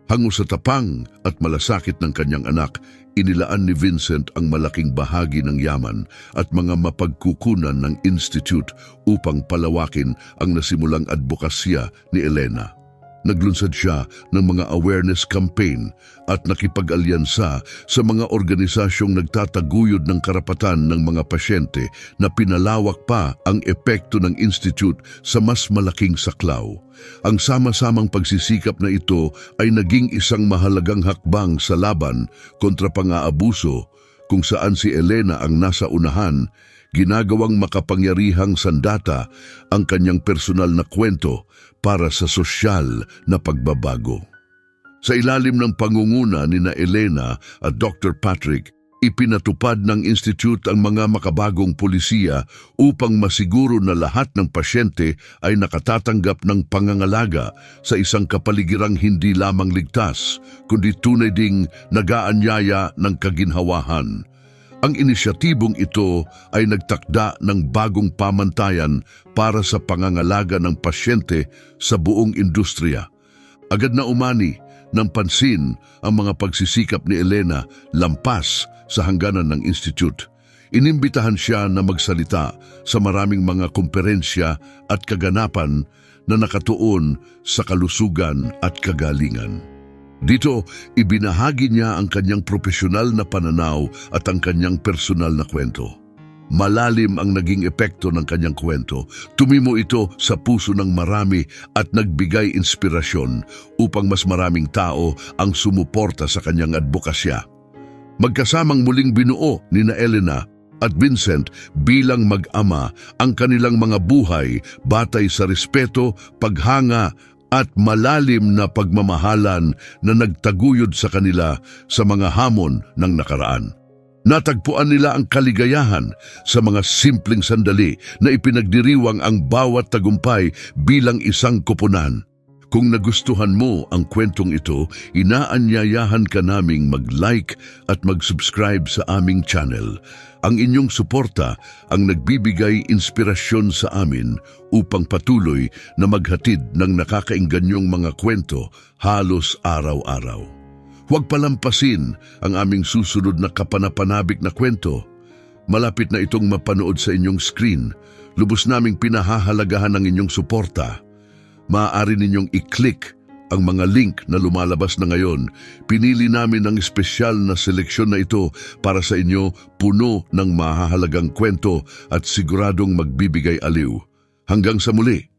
Hango sa tapang at malasakit ng kanyang anak, inilaan ni Vincent ang malaking bahagi ng yaman at mga mapagkukunan ng Institute upang palawakin ang nasimulang advokasya ni Elena. Naglunsad siya ng mga awareness campaign at nakipag-alyansa sa mga organisasyong nagtataguyod ng karapatan ng mga pasyente na pinalawak pa ang epekto ng Institute sa mas malaking saklaw. Ang sama-samang pagsisikap na ito ay naging isang mahalagang hakbang sa laban kontra pang-aabuso kung saan si Elena ang nasa unahan, ginagawang makapangyarihang sandata ang kanyang personal na kwento para sa sosyal na pagbabago. Sa ilalim ng pangunguna ni na Elena at Dr. Patrick, ipinatupad ng Institute ang mga makabagong pulisiya upang masiguro na lahat ng pasyente ay nakatatanggap ng pangangalaga sa isang kapaligirang hindi lamang ligtas, kundi tunay ding nag-aanyaya ng kaginhawahan. Ang inisyatibong ito ay nagtakda ng bagong pamantayan para sa pangangalaga ng pasyente sa buong industriya. Agad na umani ng pansin ang mga pagsisikap ni Elena lampas sa hangganan ng Institute. Inimbitahan siya na magsalita sa maraming mga komperensya at kaganapan na nakatuon sa kalusugan at kagalingan. Dito, ibinahagi niya ang kanyang profesional na pananaw at ang kanyang personal na kwento. Malalim ang naging epekto ng kanyang kwento. Tumimo ito sa puso ng marami at nagbigay inspirasyon upang mas maraming tao ang sumuporta sa kanyang advokasya. Magkasamang muling binuo ni na Elena at Vincent bilang mag-ama ang kanilang mga buhay batay sa respeto, paghanga at malalim na pagmamahalan na nagtaguyod sa kanila sa mga hamon ng nakaraan. Natagpuan nila ang kaligayahan sa mga simpleng sandali na ipinagdiriwang ang bawat tagumpay bilang isang koponan. Kung nagustuhan mo ang kwentong ito, inaanyayahan ka naming mag-like at mag-subscribe sa aming channel. Ang inyong suporta ang nagbibigay inspirasyon sa amin upang patuloy na maghatid ng nakakaingganyong mga kwento halos araw-araw. Huwag palampasin ang aming susunod na kapanapanabik na kwento. Malapit na itong mapanood sa inyong screen. Lubos naming pinahahalagahan ang inyong suporta. Maaari ninyong i-click ang mga link na lumalabas na ngayon. Pinili namin ang espesyal na seleksyon na ito para sa inyo, puno ng mahahalagang kwento at siguradong magbibigay aliw. Hanggang sa muli!